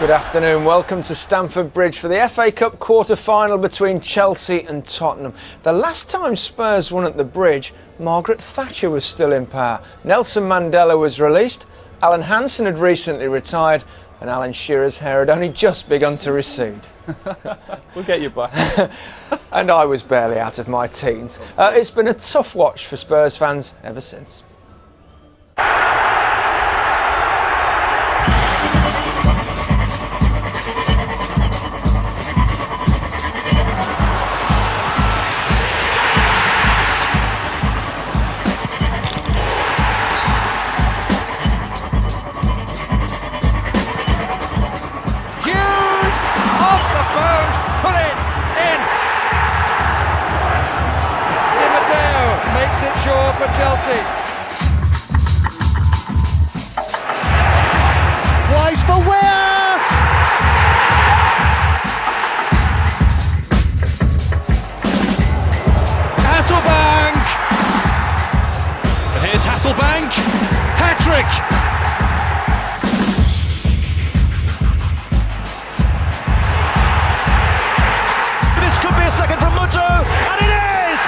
Good afternoon, welcome to Stamford Bridge for the FA Cup quarter-final between Chelsea and Tottenham. The last time Spurs won at the Bridge, Margaret Thatcher was still in power. Nelson Mandela was released, Alan Hansen had recently retired, and Alan Shearer's hair had only just begun to recede. We'll get you back. And I was barely out of my teens. It's been a tough watch for Spurs fans ever since. For Chelsea. Wise for Weah! Hasselbank! And here's Hasselbank. Hat-trick! This could be a second from Muto, and it is!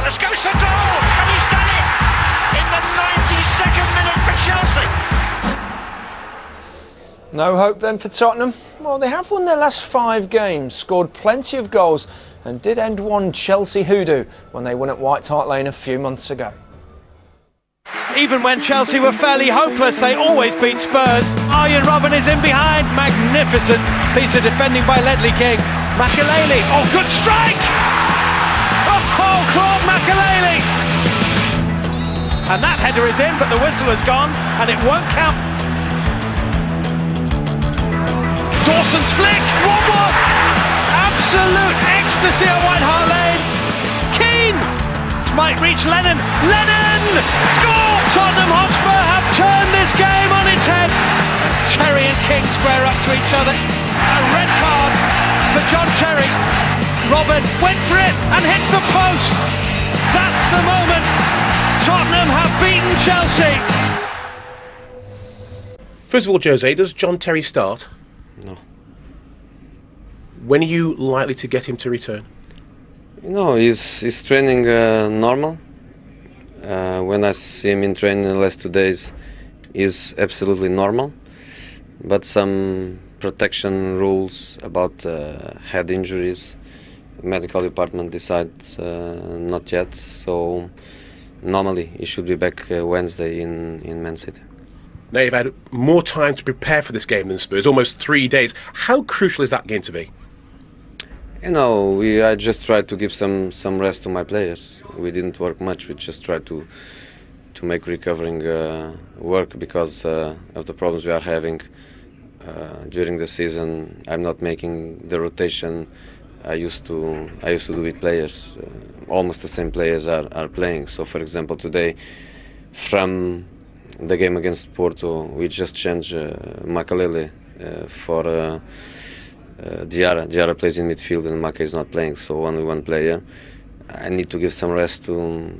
Goes for goal, and he's done it in the 92nd minute for Chelsea. No hope then for Tottenham? Well, they have won their last 5 games, scored plenty of goals, and did end one Chelsea hoodoo when they won at White Hart Lane a few months ago. Even when Chelsea were fairly hopeless, they always beat Spurs. Arjen Robben is in behind. Magnificent piece of defending by Ledley King. Makelele, oh, good strike! Oh, Claude Makelele! And that header is in, but the whistle has gone, and it won't count. Dawson's flick, 1-1! Absolute ecstasy at White Hart Lane. Keane might reach Lennon. Lennon! Score! Tottenham Hotspur have turned this game on its head. Terry and King square up to each other. A red card for John Terry. Robben went for it and hits the post. That's the moment. Tottenham have beaten Chelsea. First of all, Jose, does John Terry start? No. When are you likely to get him to return? No, he's training normal. When I see him in training the last 2 days, he's absolutely normal. But some protection rules about head injuries, medical department decides not yet. So normally he should be back Wednesday in Man City. Now you've had more time to prepare for this game than Spurs, almost 3 days. How crucial is that going to be? You know, I just tried to give some rest to my players. We didn't work much. We just tried to make recovering work because of the problems we are having during the season. I'm not making the rotation I used to do with players. Almost the same players are playing. So, for example, today from the game against Porto, we just changed Makelele for Diarra. Diarra plays in midfield and Maka is not playing, so only one player. I need to give some rest to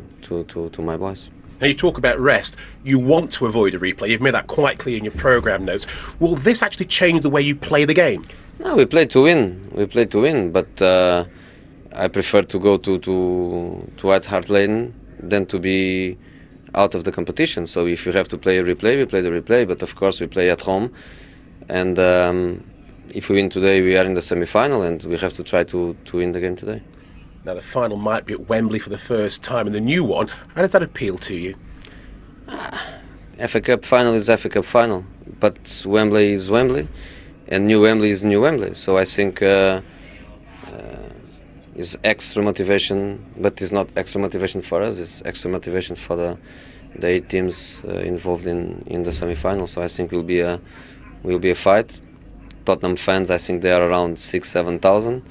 my boys. Now you talk about rest, you want to avoid a replay, you've made that quite clear in your programme notes. Will this actually change the way you play the game? No, we play to win, but I prefer to go to White Hart Lane than to be out of the competition. So if you have to play a replay, we play the replay, but of course we play at home. And if we win today, we are in the semi-final and we have to try to win the game today. Now the final might be at Wembley for the first time in the new one. How does that appeal to you? FA Cup final is FA Cup final, but Wembley is Wembley and New Wembley is New Wembley. So I think it's extra motivation, but it's not extra motivation for us, it's extra motivation for the 8 teams involved in the semi-final. So I think will be a fight. Tottenham fans, I think they are around 6,000-7,000.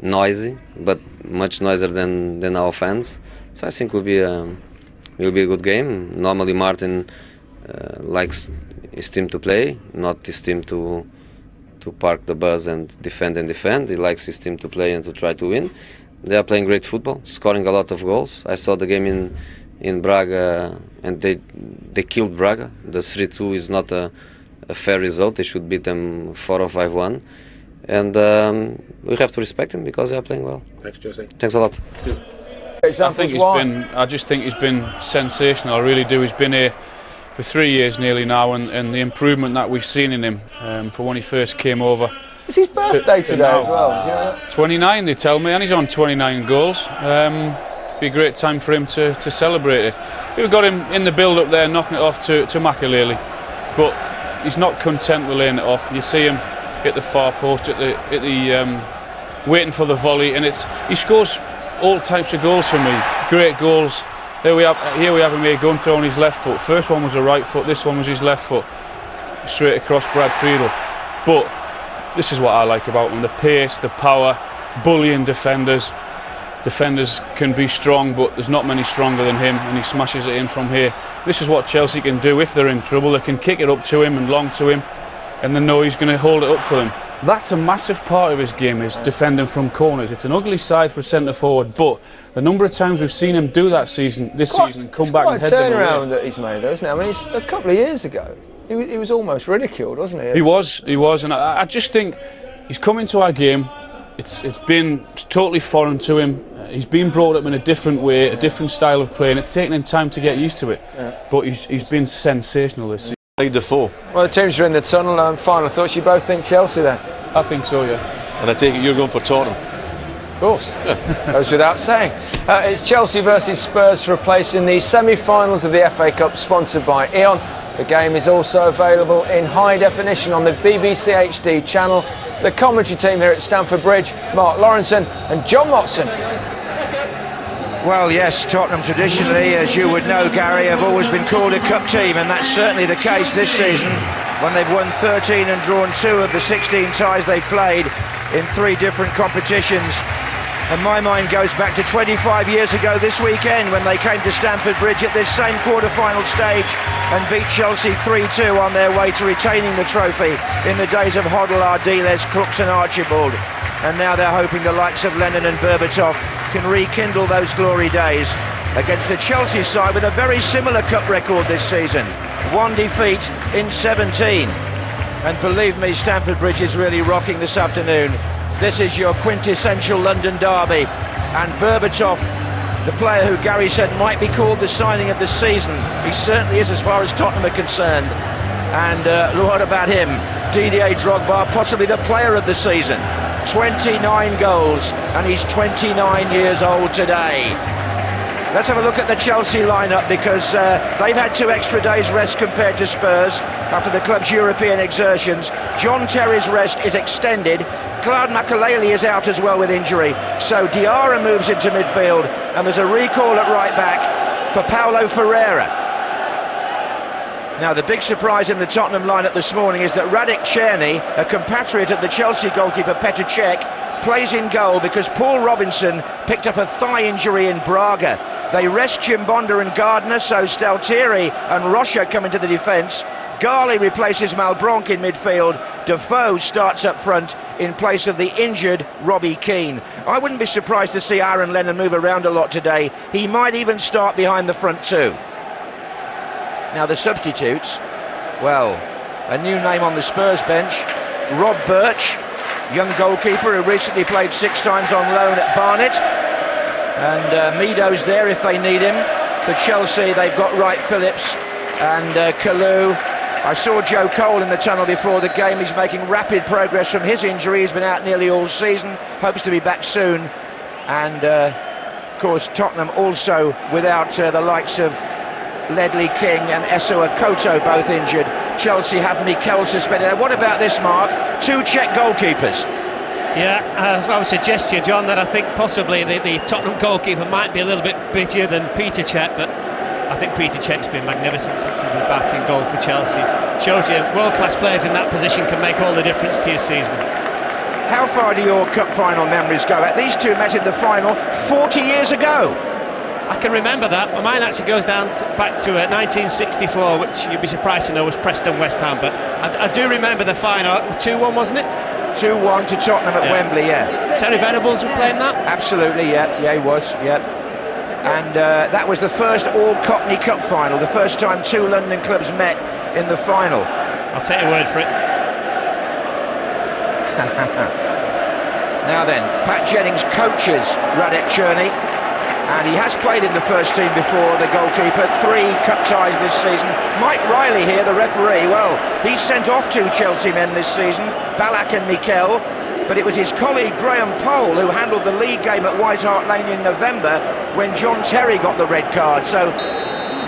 Noisy, but much noisier than our fans. So I think will be a good game. Normally Martin likes his team to play, not his team to park the bus and defend. He likes his team to play and to try to win. They are playing great football, scoring a lot of goals. I saw the game in in Braga, and they killed Braga. The 3-2 is not a fair result. They should beat them 4 or 5-1, and we have to respect them because they are playing well. Thanks, Jose. Thanks a lot. I just think he's been sensational. I really do. He's been here for 3 years nearly now, and the improvement that we've seen in him for when he first came over. It's his birthday today as well. Yeah. 29, they tell me, and he's on 29 goals. Be a great time for him to celebrate it. We've got him in the build-up there, knocking it off to Makelele, but he's not content with laying it off. You see him hit the far post at the waiting for the volley, and he scores all types of goals for me. Great goals. Here we have him here going through on his left foot. First one was a right foot. This one was his left foot, straight across Brad Friedel. But this is what I like about him: the pace, the power, bullying defenders. Defenders can be strong, but there's not many stronger than him, and he smashes it in from here. This is what Chelsea can do if they're in trouble. They can kick it up to him and long to him, and they know he's going to hold it up for them. That's a massive part of his game, is defending from corners. It's an ugly side for a centre forward, but the number of times we've seen him do that season and come back and head them away. It's quite a turnaround that he's made, though, isn't it? I mean, it's a couple of years ago, he was almost ridiculed, wasn't he? He was, and I just think he's come into our game. It's been totally foreign to him. He's been brought up in a different way, a different style of play, and it's taken him time to get used to it. Yeah. But he's been sensational this season. Lead the 4. Well, the teams are in the tunnel. Final thoughts. You both think Chelsea then? I think so, yeah. And I take it you're going for Tottenham. Of course. Goes without saying. It's Chelsea versus Spurs for a place in the semi-finals of the FA Cup, sponsored by E.ON. The game is also available in high definition on the BBC HD channel. The commentary team here at Stamford Bridge, Mark Lawrenson and John Watson. Well, yes, Tottenham traditionally, as you would know, Gary, have always been called a cup team, and that's certainly the case this season, when they've won 13 and drawn 2 of the 16 ties they've played in 3 different competitions. And my mind goes back to 25 years ago this weekend, when they came to Stamford Bridge at this same quarter-final stage and beat Chelsea 3-2 on their way to retaining the trophy in the days of Hoddle, Ardiles, Crooks and Archibald. And now they're hoping the likes of Lennon and Berbatov can rekindle those glory days against the Chelsea side with a very similar cup record this season. 1 defeat in 17. And believe me, Stamford Bridge is really rocking this afternoon. This is your quintessential London derby, and Berbatov, the player who Gary said might be called the signing of the season, he certainly is as far as Tottenham are concerned. And what about him? Didier Drogba, possibly the player of the season. 29 goals, and he's 29 years old today. Let's have a look at the Chelsea lineup, because they've had 2 extra days rest compared to Spurs after the club's European exertions. John Terry's rest is extended. Claude Makelele is out as well with injury, so Diarra moves into midfield, and there's a recall at right back for Paulo Ferreira. Now, the big surprise in the Tottenham lineup this morning is that Radek Cherny, a compatriot of the Chelsea goalkeeper Petr Cech, plays in goal because Paul Robinson picked up a thigh injury in Braga. They rest Chimbonda and Gardner, so Staltieri and Rocha come into the defence. Garley replaces Malbronk in midfield. Defoe starts up front in place of the injured Robbie Keane. I wouldn't be surprised to see Aaron Lennon move around a lot today. He might even start behind the front 2. Now the substitutes, well, a new name on the Spurs bench, Rob Birch, young goalkeeper who recently played 6 times on loan at Barnet, and Meadows there if they need him. For Chelsea, they've got Wright Phillips and Kalou. I saw Joe Cole in the tunnel before the game. He's making rapid progress from his injury. He's been out nearly all season, hopes to be back soon. And of course Tottenham also without the likes of Ledley King and Eso Akoto, both injured. Chelsea have Mikel suspended. Now, what about this, Mark? 2 Czech goalkeepers. Yeah, I would suggest to you, John, that I think possibly the Tottenham goalkeeper might be a little bit bittier than Peter Cech, but I think Peter Cech's been magnificent since he's back in goal for Chelsea. Shows you world-class players in that position can make all the difference to your season. How far do your cup final memories go? These 2 met in the final 40 years ago. I can remember that. Mine actually goes back to 1964, which you'd be surprised to know was Preston West Ham, but I do remember the final. 2-1, wasn't it? 2-1 to Tottenham at Wembley, yeah. Terry Venables was playing that? Absolutely, yeah, he was, yeah. And that was the first all-Cockney Cup final, the first time two London clubs met in the final. I'll take your word for it. Now then, Pat Jennings coaches Radek Cherny, and he has played in the first team before, the goalkeeper. 3 cup ties this season. Mike Riley here, the referee, well, he's sent off 2 Chelsea men this season, Ballack and Mikel, but it was his colleague Graham Pole who handled the league game at White Hart Lane in November when John Terry got the red card. So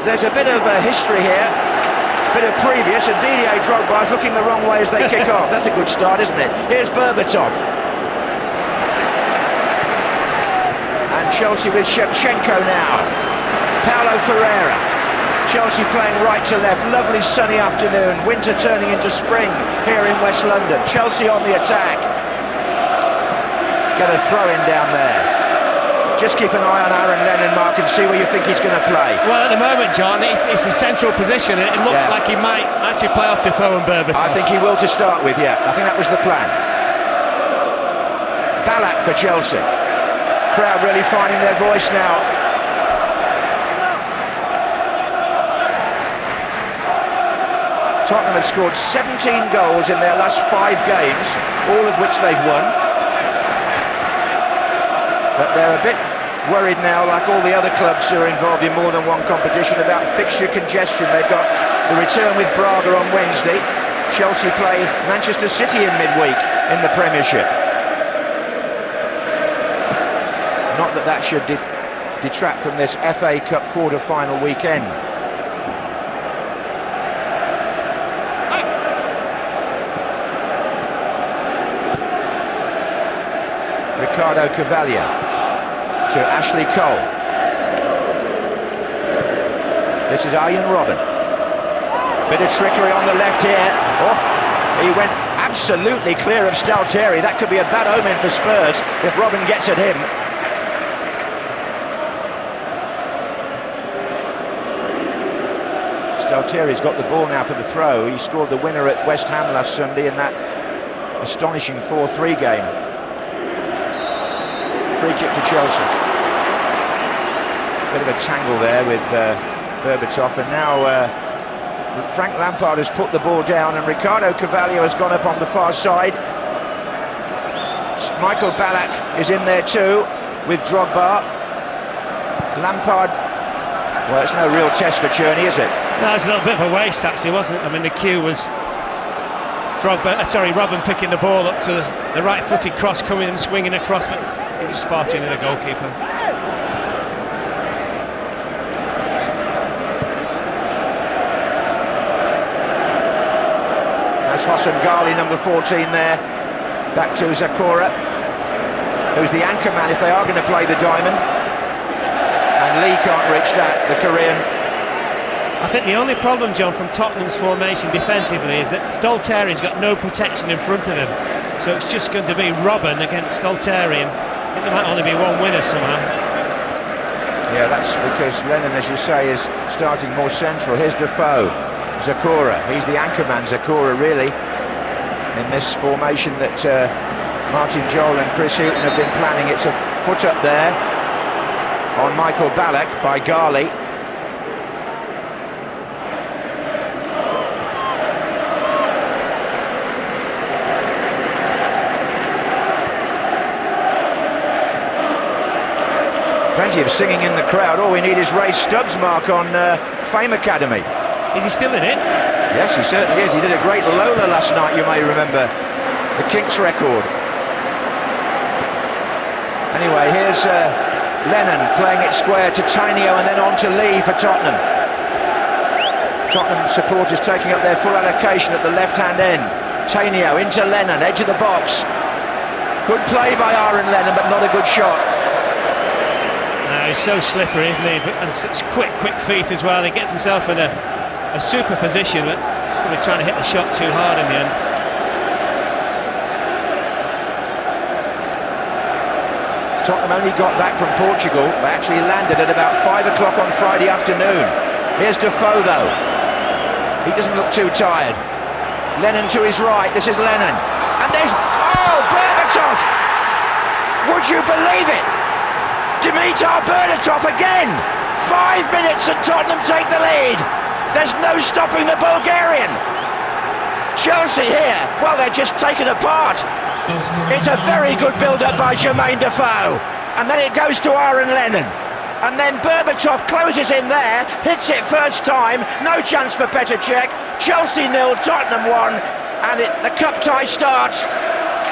there's a bit of a history here, a bit of previous, and Didier Drogba's looking the wrong way as they kick off. That's a good start, isn't it? Here's Berbatov. And Chelsea with Shevchenko now. Paulo Ferreira. Chelsea playing right to left. Lovely sunny afternoon. Winter turning into spring here in West London. Chelsea on the attack. Get a throw-in down there. Just keep an eye on Aaron Lennon, Mark, and see where you think he's going to play. Well, at the moment, John, it's a central position. It looks like he might actually play off Defoe and Berbatov. I think he will to start with, yeah. I think that was the plan. Ballack for Chelsea. Crowd really finding their voice now. Tottenham have scored 17 goals in their last 5 games, all of which they've won. But they're a bit worried now, like all the other clubs who are involved in more than one competition, about fixture congestion. They've got the return with Braga on Wednesday. Chelsea play Manchester City in midweek in the Premiership. Not that that should detract from this FA Cup quarter-final weekend. Ricardo Cavaglia to Ashley Cole. This is Arjen Robben. Bit of trickery on the left here. Oh, he went absolutely clear of Stalteri. That could be a bad omen for Spurs if Robben gets at him. Stalteri's got the ball now for the throw. He scored the winner at West Ham last Sunday in that astonishing 4-3 game. Free kick to Chelsea. Bit of a tangle there with Berbatov, and now Frank Lampard has put the ball down, and Ricardo Cavaglia has gone up on the far side. Michael Ballack is in there too with Drogba. Lampard, well, it's no real test for Cherny, is it? No, it's a little bit of a waste actually, wasn't it? I mean, the cue was Robben picking the ball up to the right-footed cross, coming and swinging across, but he was far too near the goalkeeper. That's Hossam Ghali, number 14 there. Back to Zakora, who's the anchor man if they are going to play the diamond. And Lee can't reach that, the Korean. I think the only problem, John, from Tottenham's formation defensively is that Stalteri's got no protection in front of him. So it's just going to be Robben against Stalteri, and I think there might only be one winner somehow. Yeah, that's because Lennon, as you say, is starting more central. Here's Defoe, Zakora. He's the anchor man, Zakora, really, in this formation that Martin Jol and Chris Hughton have been planning. It's a foot up there on Michael Ballack by Ghali. Plenty of singing in the crowd. All we need is Ray Stubbs' mark on Fame Academy. Is he still in it? Yes, he certainly is. He did a great Lola last night, you may remember. The Kinks record. Anyway, here's Lennon playing it square to Tainio and then on to Lee for Tottenham. Tottenham supporters taking up their full allocation at the left-hand end. Tainio into Lennon, edge of the box. Good play by Aaron Lennon, but not a good shot. No, he's so slippery, isn't he? And such quick feet as well. He gets himself in a super position, but probably trying to hit the shot too hard in the end. Tottenham only got back from Portugal. They actually landed at about 5 o'clock on Friday afternoon. Here's Defoe though. He doesn't look too tired. Lennon to his right. This is Lennon. And there's... Oh, Berbatov! Would you believe it? Dimitar Berbatov again! 5 minutes and Tottenham take the lead. There's no stopping the Bulgarian. Chelsea here, well, they're just taken apart. It's a very good build-up by Jermaine Defoe. And then it goes to Aaron Lennon. And then Berbatov closes in there, hits it first time, no chance for Petr Cech. Chelsea 0, Tottenham 1, and the cup tie starts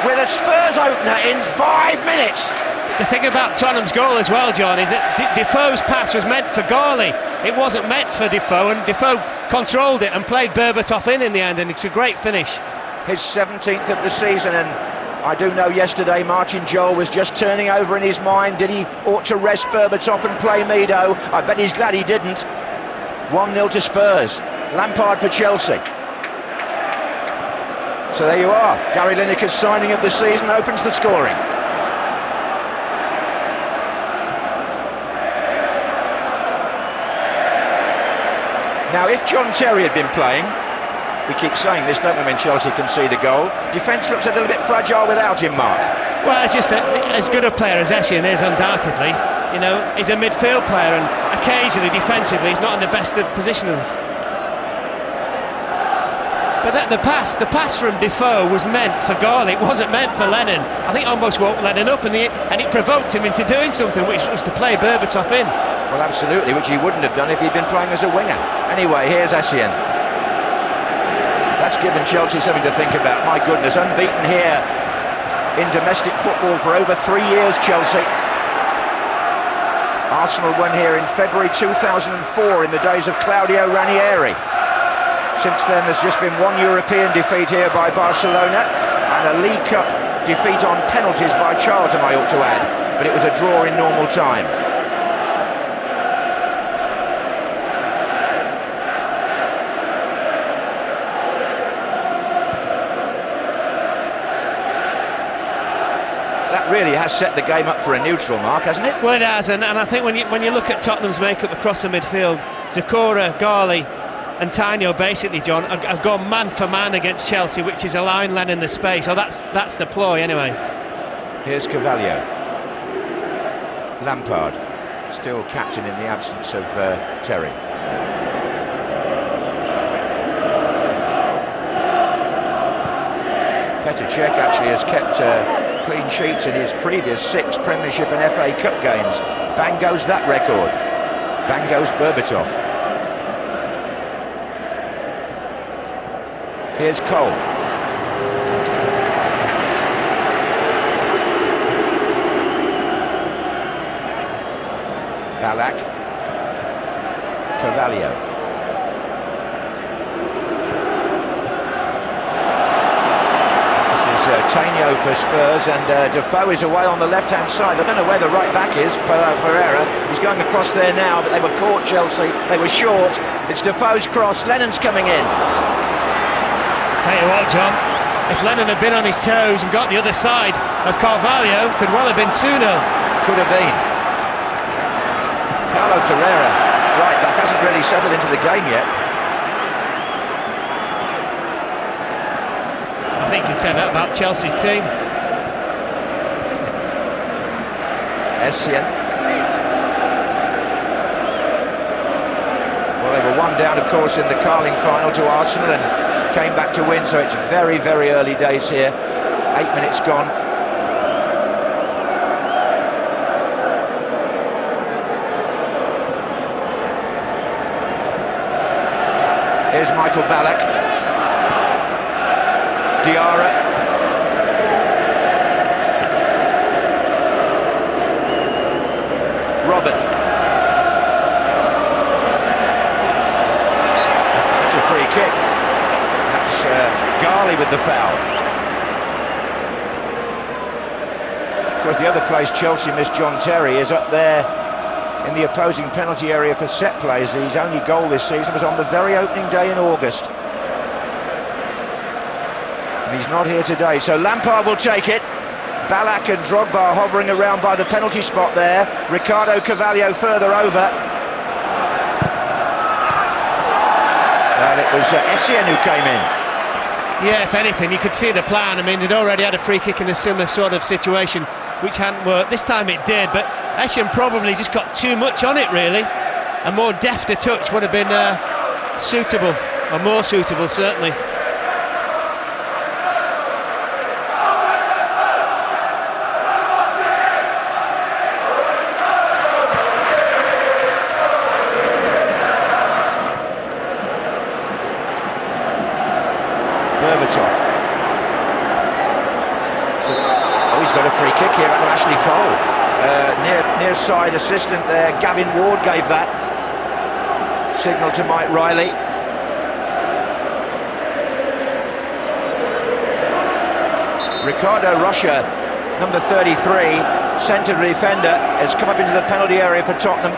with a Spurs opener in 5 minutes. The thing about Tottenham's goal as well, John, is that Defoe's pass was meant for Garley. It wasn't meant for Defoe, and Defoe controlled it and played Berbatov in the end, and it's a great finish. His 17th of the season, and I do know yesterday Martin Jol was just turning over in his mind, did he ought to rest Berbatov and play Mido? I bet he's glad he didn't. 1-0 to Spurs, Lampard for Chelsea. So there you are, Gary Lineker's signing of the season opens the scoring. Now, if John Terry had been playing, we keep saying this, don't we, when Chelsea concede a goal, defence looks a little bit fragile without him, Mark. Well, it's just that as good a player as Essien is, undoubtedly, you know, he's a midfield player, and occasionally, defensively, he's not in the best of positions. But the pass from Defoe was meant for Garley, it wasn't meant for Lennon. I think almost woke Lennon up, and it provoked him into doing something, which was to play Berbatov in. Well, absolutely, which he wouldn't have done if he'd been playing as a winger. Anyway, here's Essien. That's given Chelsea something to think about. My goodness, unbeaten here in domestic football for over 3 years, Chelsea. Arsenal won here in February 2004 in the days of Claudio Ranieri. Since then, there's just been one European defeat here by Barcelona and a League Cup defeat on penalties by Charlton, I ought to add. But it was a draw in normal time. That really has set the game up for a neutral, Mark, hasn't it? Well, it has, and I think when you look at Tottenham's makeup across the midfield, Zakora, Garley and Taino basically, John, have gone man for man against Chelsea, which is allowing Lennon the space. So that's the ploy anyway. Here's Carvalho. Lampard, still captain in the absence of Terry. Petr Cech actually has kept clean sheets in his previous 6 Premiership and FA Cup games. Bang goes that record. Bang goes Berbatov. Here's Cole. Ballack. Carvalho. Taino for Spurs, and Defoe is away on the left-hand side. I don't know where the right-back is, Pereira. He's going across there now, but they were caught, Chelsea. They were short. It's Defoe's cross. Lennon's coming in. Tell you what, John, if Lennon had been on his toes and got the other side of Carvalho, could well have been 2-0. Could have been. Paulo Ferreira, right-back, hasn't really settled into the game yet. I think you can say that about Chelsea's team. Essien. Well, they were 1 down, of course, in the Carling final to Arsenal and came back to win, so it's very, very early days here. 8 minutes gone. Here's Michael Ballack. Diarra. Robin. That's a free kick. That's Garley with the foul. Of course, the other place Chelsea missed John Terry is up there in the opposing penalty area for set plays. His only goal this season was on the very opening day in August. He's not here today, so Lampard will take it. Ballack and Drogba hovering around by the penalty spot there. Ricardo Carvalho further over. And it was Essien who came in. Yeah, if anything, you could see the plan. I mean, they'd already had a free kick in a similar sort of situation, which hadn't worked. This time it did, but Essien probably just got too much on it, really. A more defter touch would have been suitable, or more suitable, certainly. Berbatov. Oh, he's got a free kick here out of Ashley Cole. Near side assistant there, Gavin Ward gave that signal to Mike Riley. Ricardo Rocha, number 33, centre defender, has come up into the penalty area for Tottenham.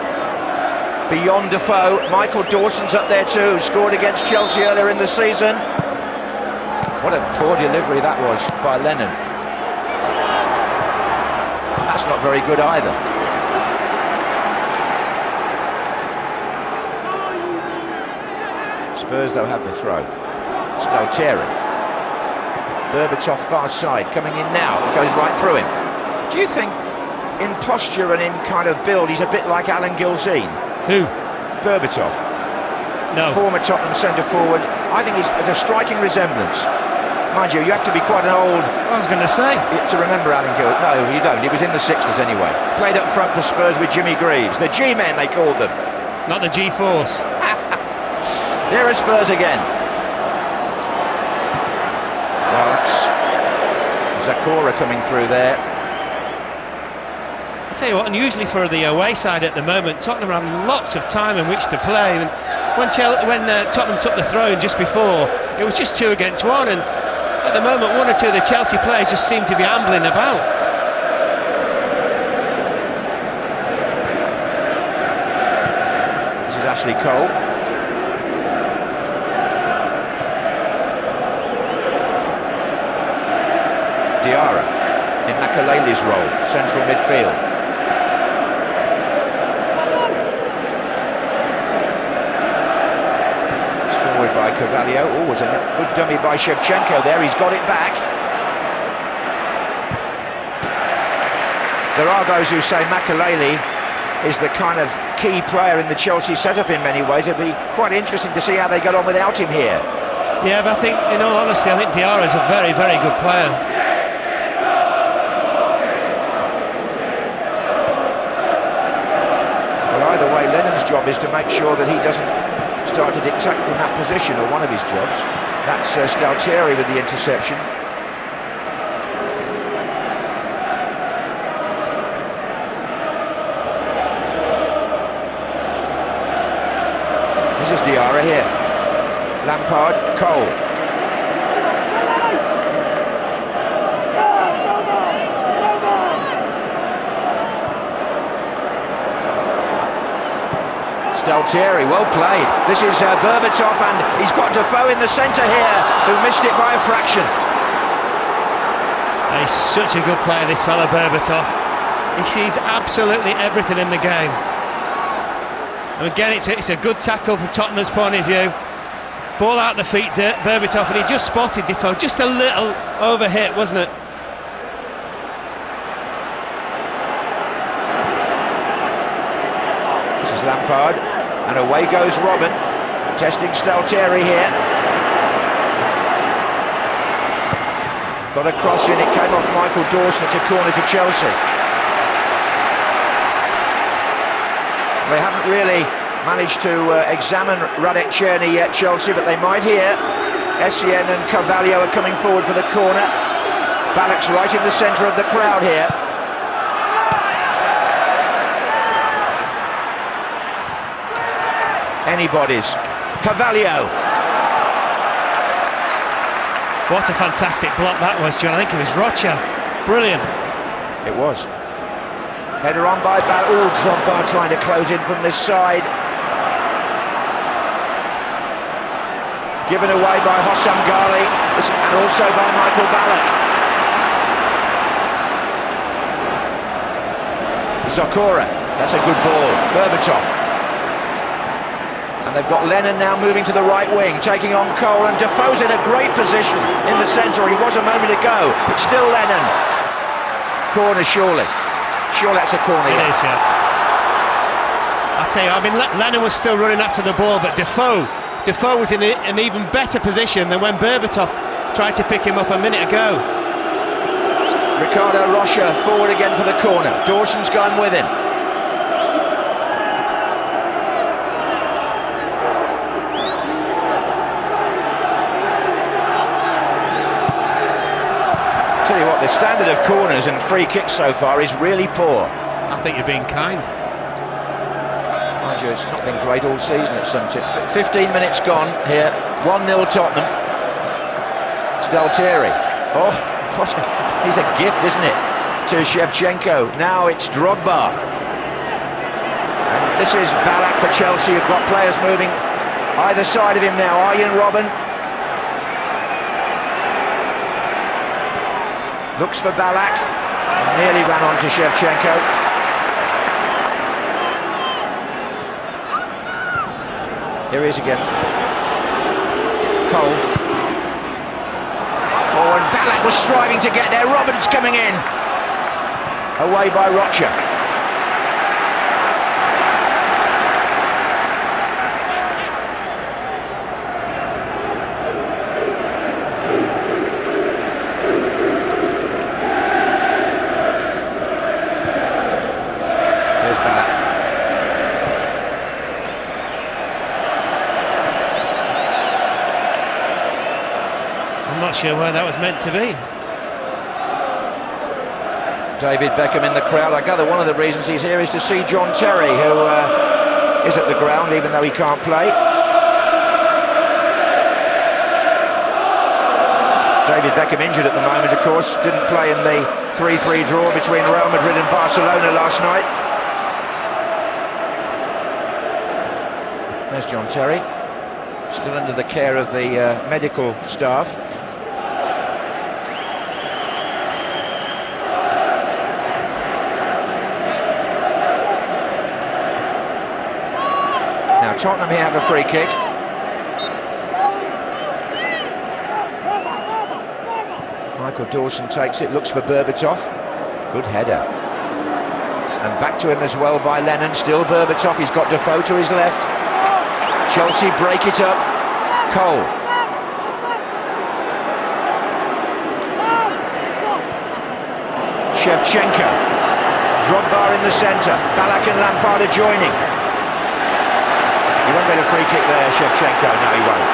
Beyond Defoe, Michael Dawson's up there too, who scored against Chelsea earlier in the season. What a poor delivery that was by Lennon. That's not very good either. Spurs though have the throw. Staltieri. Berbatov far side, coming in now, it goes right through him. Do you think in posture and in kind of build he's a bit like Alan Gilzean? Who? Berbatov. No. Former Tottenham centre forward. I think there's a striking resemblance. Mind you, you have to be quite an old... I was going to say. ...to remember Alan Gill. No, you don't. He was in the 60s anyway. Played up front for Spurs with Jimmy Greaves. The G-men, they called them. Not the G-Force. Here are Spurs again. Well, that's Zakora coming through there. I tell you what, unusually for the away side at the moment, Tottenham have lots of time in which to play. And when Tottenham took the throw in just before, it was just 2 against 1, and at the moment 1 or 2 of the Chelsea players just seem to be ambling about. This is Ashley Cole. Diarra in Makalele's role, central midfield. By Carvalho. Oh, was a good dummy by Shevchenko there. He's got it back. There are those who say Makalele is the kind of key player in the Chelsea setup in many ways. It'd be quite interesting to see how they got on without him here. Yeah, but I think, in all honesty, I think Diarra is a very, very good player. Well, either way, Lennon's job is to make sure that he doesn't start to dictate from that position, or one of his jobs. That's Staltieri with the interception. This is Diarra here. Lampard, Cole. Staltieri, well played. This is Berbatov, and he's got Defoe in the centre here, who missed it by a fraction. He's such a good player, this fella Berbatov. He sees absolutely everything in the game. And again, it's a good tackle from Tottenham's point of view. Ball out the feet to Berbatov, and he just spotted Defoe, just a little overhit, wasn't it? This is Lampard, and away goes Robin, testing Staltieri here. Got a cross in, it came off Michael Dawson, it's a corner to Chelsea. They haven't really managed to examine Radek Cherny yet, Chelsea, but they might here. Essien and Carvalho are coming forward for the corner. Balak's right in the centre of the crowd here. Anybody's. Carvalho. What a fantastic block that was, John. I think it was Rocha. Brilliant. It was. Header on by Balak. Oh, Drogba trying to close in from this side. Given away by Hossam Ghali and also by Michael Balak. Zakora, that's a good ball. Berbatov. And they've got Lennon now moving to the right wing, taking on Cole, and Defoe's in a great position in the centre. He was a moment ago, but still Lennon. Corner surely. Sure, that's a corner. It is, yeah. I tell you, I mean, Lennon was still running after the ball, but Defoe was in an even better position than when Berbatov tried to pick him up a minute ago. Ricardo Rocha forward again for the corner. Dawson's gone with him. Tell you what, the standard of corners and free kicks so far is really poor. I think you're being kind. Mind you, it's not been great all season at some tip. 15 minutes gone here. 1-0 Tottenham. Staltieri. Oh, what he's a gift, isn't it, to Shevchenko. Now it's Drogba. And this is Ballack for Chelsea, who've got players moving either side of him now. Arjen Robben. Looks for Ballack. Nearly ran on to Shevchenko. Here he is again. Cole. Oh, and Ballack was striving to get there. Roberts coming in. Away by Rocha. There's Ballack. I'm not sure where that was meant to be. David Beckham in the crowd. I gather one of the reasons he's here is to see John Terry, who is at the ground even though he can't play. David Beckham injured at the moment, of course. Didn't play in the 3-3 draw between Real Madrid and Barcelona last night. There's John Terry, still under the care of the medical staff. Now Tottenham here have a free kick. Michael Dawson takes it, looks for Berbatov. Good header. And back to him as well by Lennon. Still Berbatov, he's got Defoe to his left. Chelsea break it up. Cole. Shevchenko. Drogba in the centre. Ballack and Lampard are joining. He won't get a free kick there, Shevchenko. No, he won't.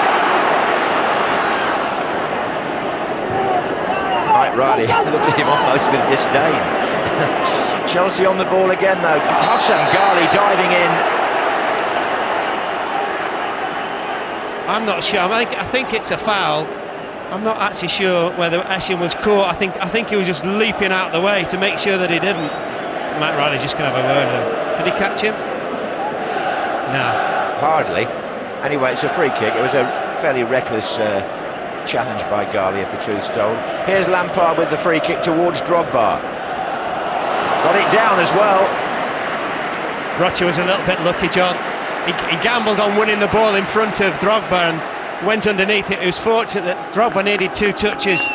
Mike Riley looked at him almost with disdain. Chelsea on the ball again, though. Hassan Ghali diving in. I'm not sure. I think it's a foul. I'm not actually sure whether Essien was caught. I think he was just leaping out the way to make sure that he didn't. Matt Riley's just going to have a word with him. Did he catch him? No. Hardly. Anyway, it's a free kick. It was a fairly reckless challenge by Ghali, if the truth's told. Here's Lampard with the free kick towards Drogba. Got it down as well. Rocha was a little bit lucky, John. He gambled on winning the ball in front of Drogba and went underneath it. It was fortunate that Drogba needed 2 touches.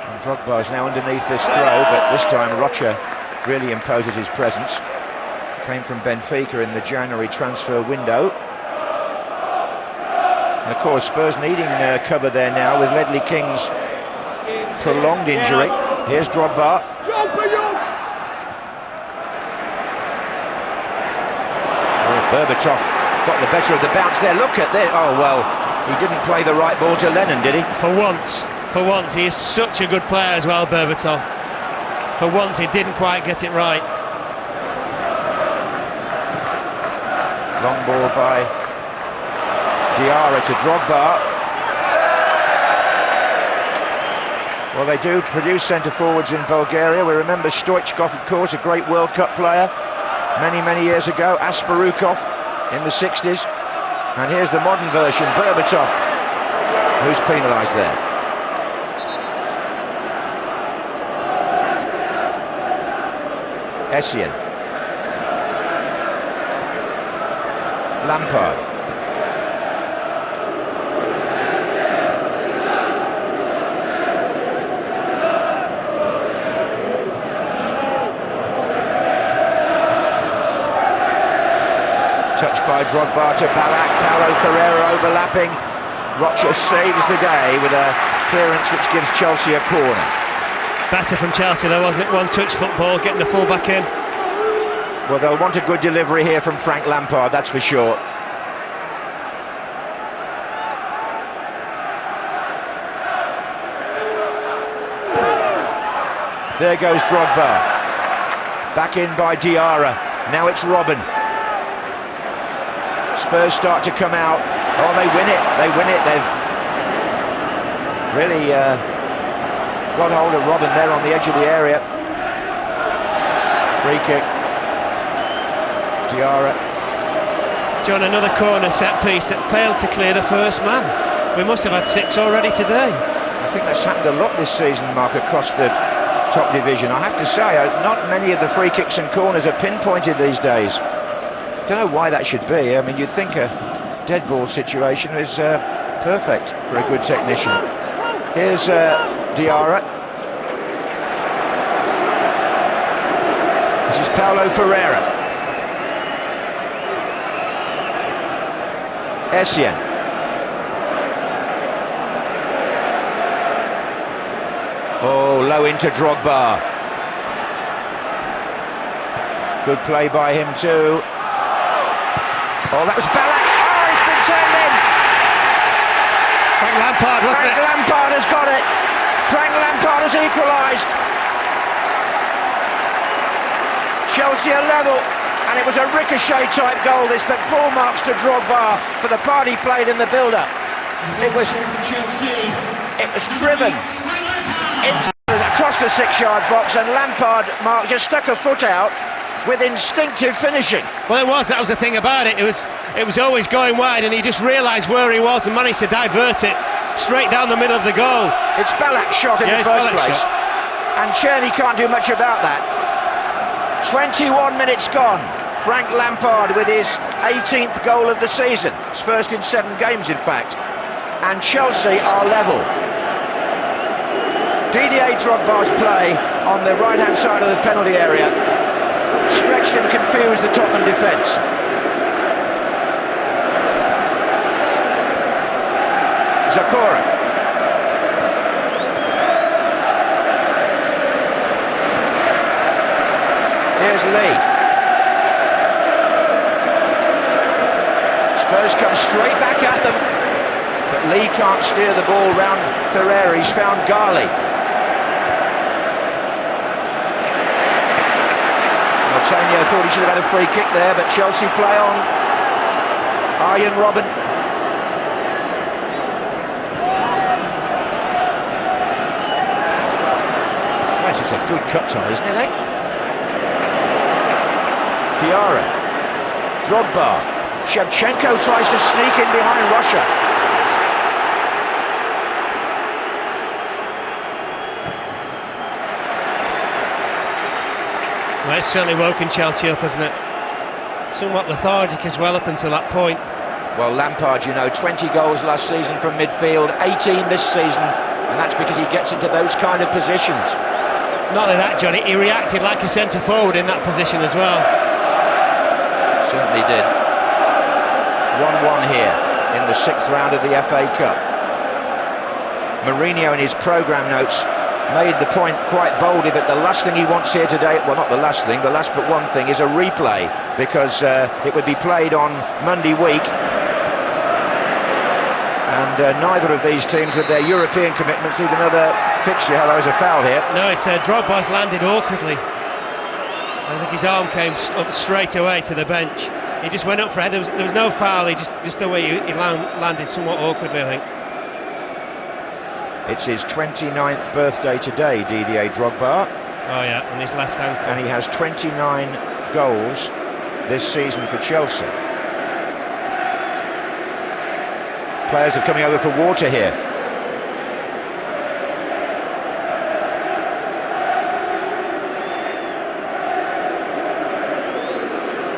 And Drogba's now underneath this throw, but this time Rocha really imposes his presence. Came from Benfica in the January transfer window. And of course, Spurs needing cover there now with Ledley King's prolonged injury. Here's Drogba. Berbatov got the better of the bounce there. Look at this. Oh, well, he didn't play the right ball to Lennon, did he? For once, he is such a good player as well, Berbatov. For once, he didn't quite get it right. Long ball by Diarra to Drogba. Well, they do produce centre-forwards in Bulgaria. We remember Stoichkov, of course, a great World Cup player many years ago. Asparukov in the 60s. And here's the modern version, Berbatov, who's penalised there. Essien. Lampard. Touched by Drogba to Ballack, Paulo Ferreira overlapping. Rocha saves the day with a clearance which gives Chelsea a corner. Better from Chelsea though, wasn't it? One-touch football, getting the full-back in. Well, they'll want a good delivery here from Frank Lampard, that's for sure. There goes Drogba. Back in by Diarra. Now it's Robben. Spurs start to come out. Oh, they win it. They win it. They've really got hold of Robben there on the edge of the area. Free kick. Diarra. John, another corner set piece that failed to clear the first man. We must have had 6 already today. I think that's happened a lot this season, Mark, across the top division. I have to say, not many of the free kicks and corners are pinpointed these days. Don't know why that should be. I mean, you'd think a dead ball situation is perfect for a good technician. Here's Diarra. This is Paulo Ferreira. Essien. Oh, low into Drogba. Good play by him too. Oh, that was Ballack. Oh, it's been turned in. Frank Lampard, wasn't Frank it? Lampard has got it. Frank Lampard has equalised. Chelsea are level, and it was a ricochet type goal this, but full marks to Drogba for the part he played in the build-up. It was driven across the 6-yard box, and Lampard, Mark, just stuck a foot out with instinctive finishing. Well, that was the thing about it. It was always going wide, and he just realised where he was and managed to divert it straight down the middle of the goal. It's Ballack's shot in the first place, and Czerny can't do much about that. 21 minutes gone. Frank Lampard with his 18th goal of the season. His first in 7 games, in fact. And Chelsea are level. Didier Drogba's play on the right-hand side of the penalty area stretched and confused the Tottenham defence. Zakora. Here's Lee. Spurs come straight back at them, but Lee can't steer the ball round Ferreira. He's found Ghali. Antonio thought he should have had a free kick there, but Chelsea play on. Arjen Robben. That is a good cut tie, isn't it, eh? Diarra. Drogba. Shevchenko tries to sneak in behind Rocha. Well, it's certainly woken Chelsea up, hasn't it? Somewhat lethargic as well up until that point. Well, Lampard, you know, 20 goals last season from midfield, 18 this season, and that's because he gets into those kind of positions. Not only that, Johnny, he reacted like a centre-forward in that position as well. Certainly did. 1-1 here in the 6th round of the FA Cup. Mourinho in his programme notes made the point quite boldly that the last thing he wants here today, well, not the last thing, the last but one thing, is a replay, because it would be played on Monday week, and neither of these teams with their European commitments need another fixture. There was a foul here. No, it's Drogba's landed awkwardly. I think his arm came up straight away to the bench. He just went up for a head. There was no foul, he just the way he landed somewhat awkwardly, I think. It's his 29th birthday today, Didier Drogba. Oh yeah, on his left ankle. And he has 29 goals this season for Chelsea. Players are coming over for water here.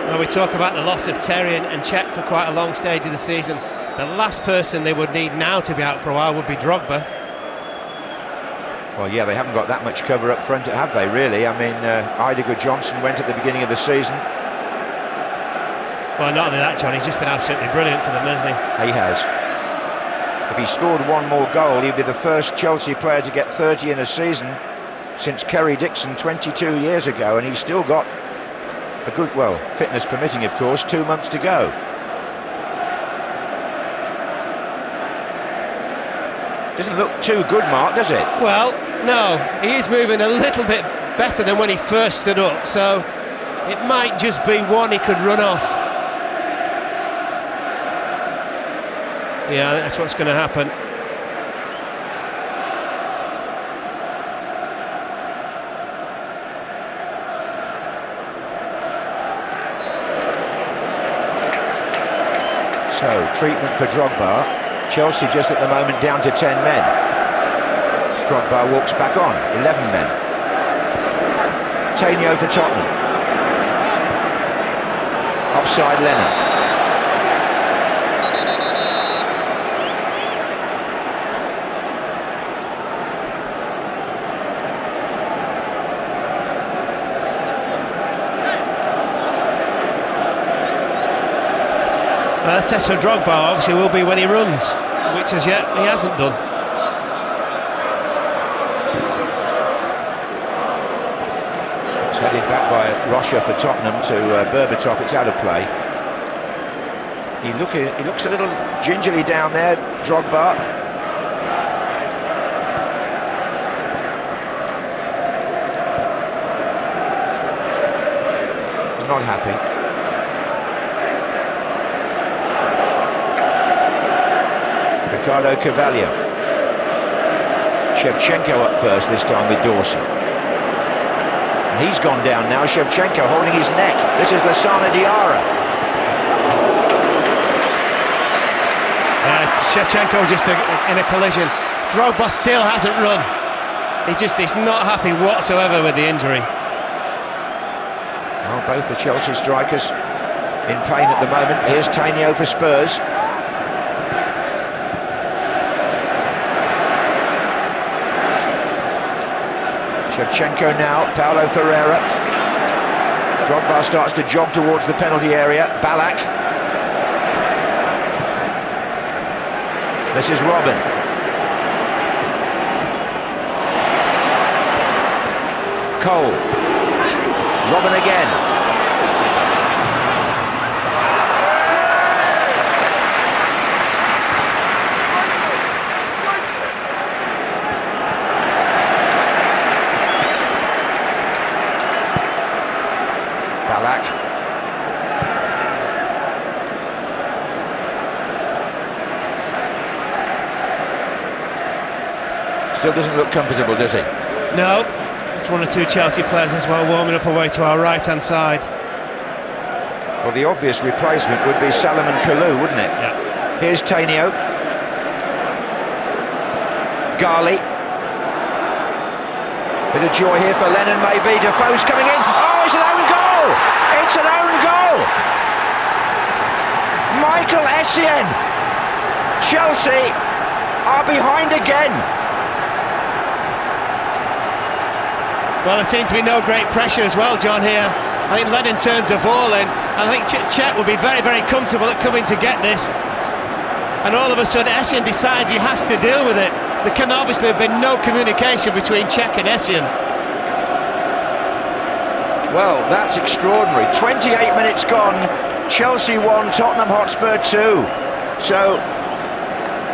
Well, we talk about the loss of Terry and Cech for quite a long stage of the season. The last person they would need now to be out for a while would be Drogba. Well, yeah, they haven't got that much cover up front, have they, really? I mean, Idiger Johnson went at the beginning of the season. Well, not only that, John, he's just been absolutely brilliant for them, hasn't he? He has. If he scored one more goal, he'd be the first Chelsea player to get 30 in a season since Kerry Dixon 22 years ago, and he's still got a good, well, fitness permitting, of course, 2 months to go. Doesn't look too good, Mark, does it? Well, no, he is moving a little bit better than when he first stood up, so it might just be one he could run off. Yeah, that's what's going to happen. So, treatment for Drogba. Chelsea just at the moment down to 10 men. Drogba walks back on, 11 men. Tainio for Tottenham. Offside Lennon. Well, the test for Drogba obviously will be when he runs, which as yet he hasn't done. It's headed back by Rocha for Tottenham to Berbatov. It's out of play. He looks a little gingerly down there, Drogba. He's not happy. Ricardo Carvalho. Shevchenko up first, this time with Dawson. And he's gone down now, Shevchenko holding his neck. This is Lassana Diarra. Shevchenko just in a collision. Drogba still hasn't run. He's not happy whatsoever with the injury. Well, both the Chelsea strikers in pain at the moment. Here's Tainio for Spurs. Shevchenko now, Paulo Ferreira. Drogba starts to jog towards the penalty area. Ballack. This is Robin. Cole. Robin again. Still doesn't look comfortable, does he? No, it's one or two Chelsea players as well warming up away to our right-hand side. Well, the obvious replacement would be Salomon Kalou, wouldn't it? Yeah. Here's Tainio. Ghali. Bit of joy here for Lennon, maybe. Defoe's coming in. Oh, it's an own goal! It's an own goal! Michael Essien. Chelsea are behind again. Well, there seemed to be no great pressure as well, John, here. I think Lennon turns the ball in. I think Cech will be very, very comfortable at coming to get this. And all of a sudden, Essien decides he has to deal with it. There can obviously have been no communication between Cech and Essien. Well, that's extraordinary. 28 minutes gone. Chelsea 1, Tottenham Hotspur 2. So,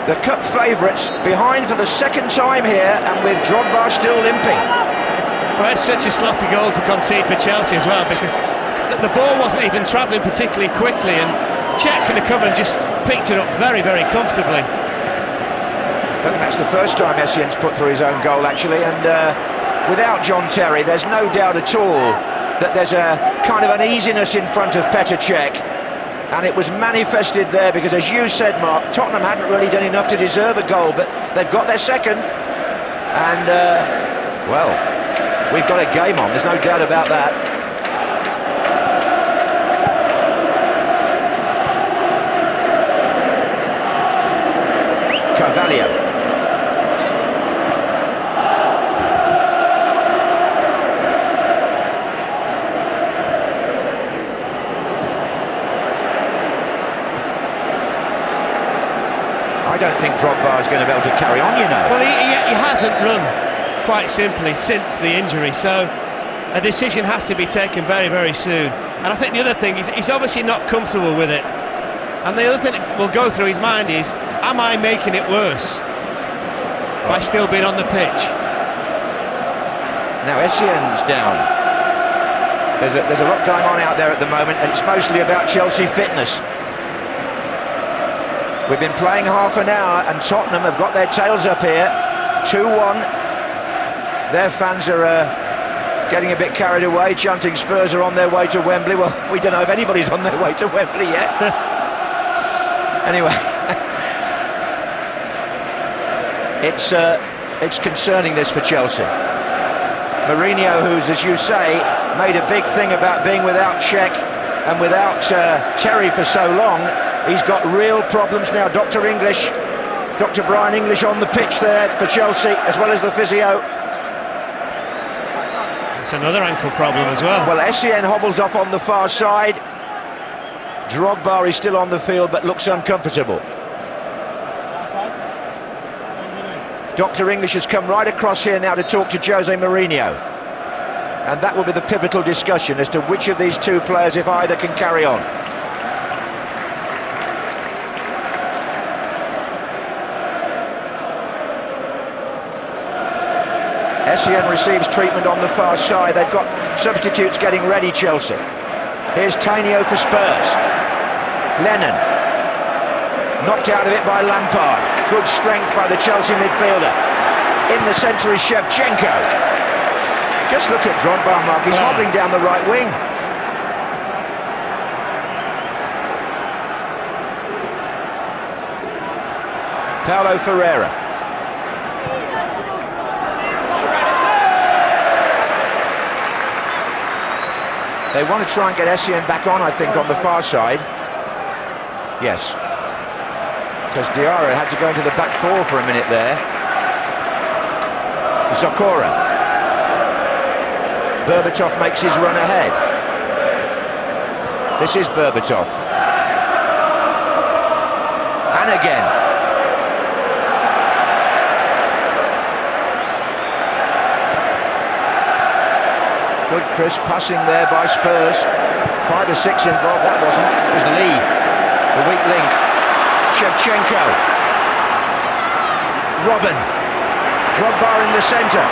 the cup favourites behind for the second time here, and with Drogba still limping. Well, it's such a sloppy goal to concede for Chelsea as well, because the ball wasn't even travelling particularly quickly, and Cech can have come and just picked it up very, very comfortably. I think that's the first time Essien's put through his own goal, actually, and without John Terry, there's no doubt at all that there's a kind of uneasiness in front of Petr Cech, and it was manifested there because, as you said, Mark, Tottenham hadn't really done enough to deserve a goal, but they've got their second, and, well, we've got a game on, there's no doubt about that. Carvalho. I don't think Drogba is going to be able to carry on, you know. Well, he hasn't run, quite simply, since the injury, so a decision has to be taken very, very soon. And I think the other thing is he's obviously not comfortable with it. And the other thing that will go through his mind is, am I making it worse by still being on the pitch? Now Essien's down. There's a lot going on out there at the moment, and it's mostly about Chelsea fitness. We've been playing half an hour, and Tottenham have got their tails up here, 2-1. Their fans are getting a bit carried away, chanting Spurs are on their way to Wembley. Well, we don't know if anybody's on their way to Wembley yet. Anyway, it's concerning, this, for Chelsea. Mourinho, who's, as you say, made a big thing about being without Cech and without Terry for so long, he's got real problems now. Dr. Brian English on the pitch there for Chelsea, as well as the physio. It's another ankle problem as well. Well, Essien hobbles off on the far side. Drogba is still on the field, but looks uncomfortable. Dr. English has come right across here now to talk to Jose Mourinho. And that will be the pivotal discussion as to which of these two players, if either, can carry on. Essien receives treatment on the far side. They've got substitutes getting ready, Chelsea. Here's Tainio for Spurs. Lennon. Knocked out of it by Lampard. Good strength by the Chelsea midfielder. In the centre is Shevchenko. Just look at Drogba, Mark. He's hobbling down the right wing. Paulo Ferreira. They want to try and get Essien back on, I think, on the far side. Yes. Because Diarra had to go into the back four for a minute there. Zokora. Berbatov makes his run ahead. This is Berbatov. And again. Good crisp passing there by Spurs. 5 or 6 involved, that wasn't. It was Lee, the weak link. Shevchenko. Robin. Drogba in the centre.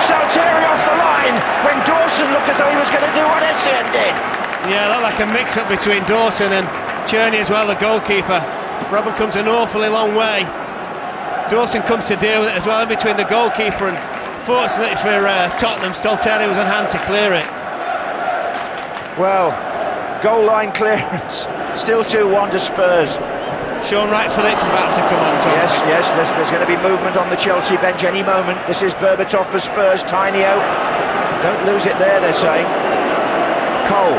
Salteri off the line when Dawson looked as though he was going to do what Essien did. Yeah, looked like a mix-up between Dawson and Cherney as well, the goalkeeper. Robin comes an awfully long way. Dawson comes to deal with it as well in between the goalkeeper, and fortunately for Tottenham, Salteri was on hand to clear it. Well, goal line clearance. Still 2-1 to Spurs. Sean Wright-Phillips is about to come on, Tom. Yes, there's going to be movement on the Chelsea bench any moment. This is Berbatov for Spurs, Tainio. Don't lose it there, they're saying. Cole.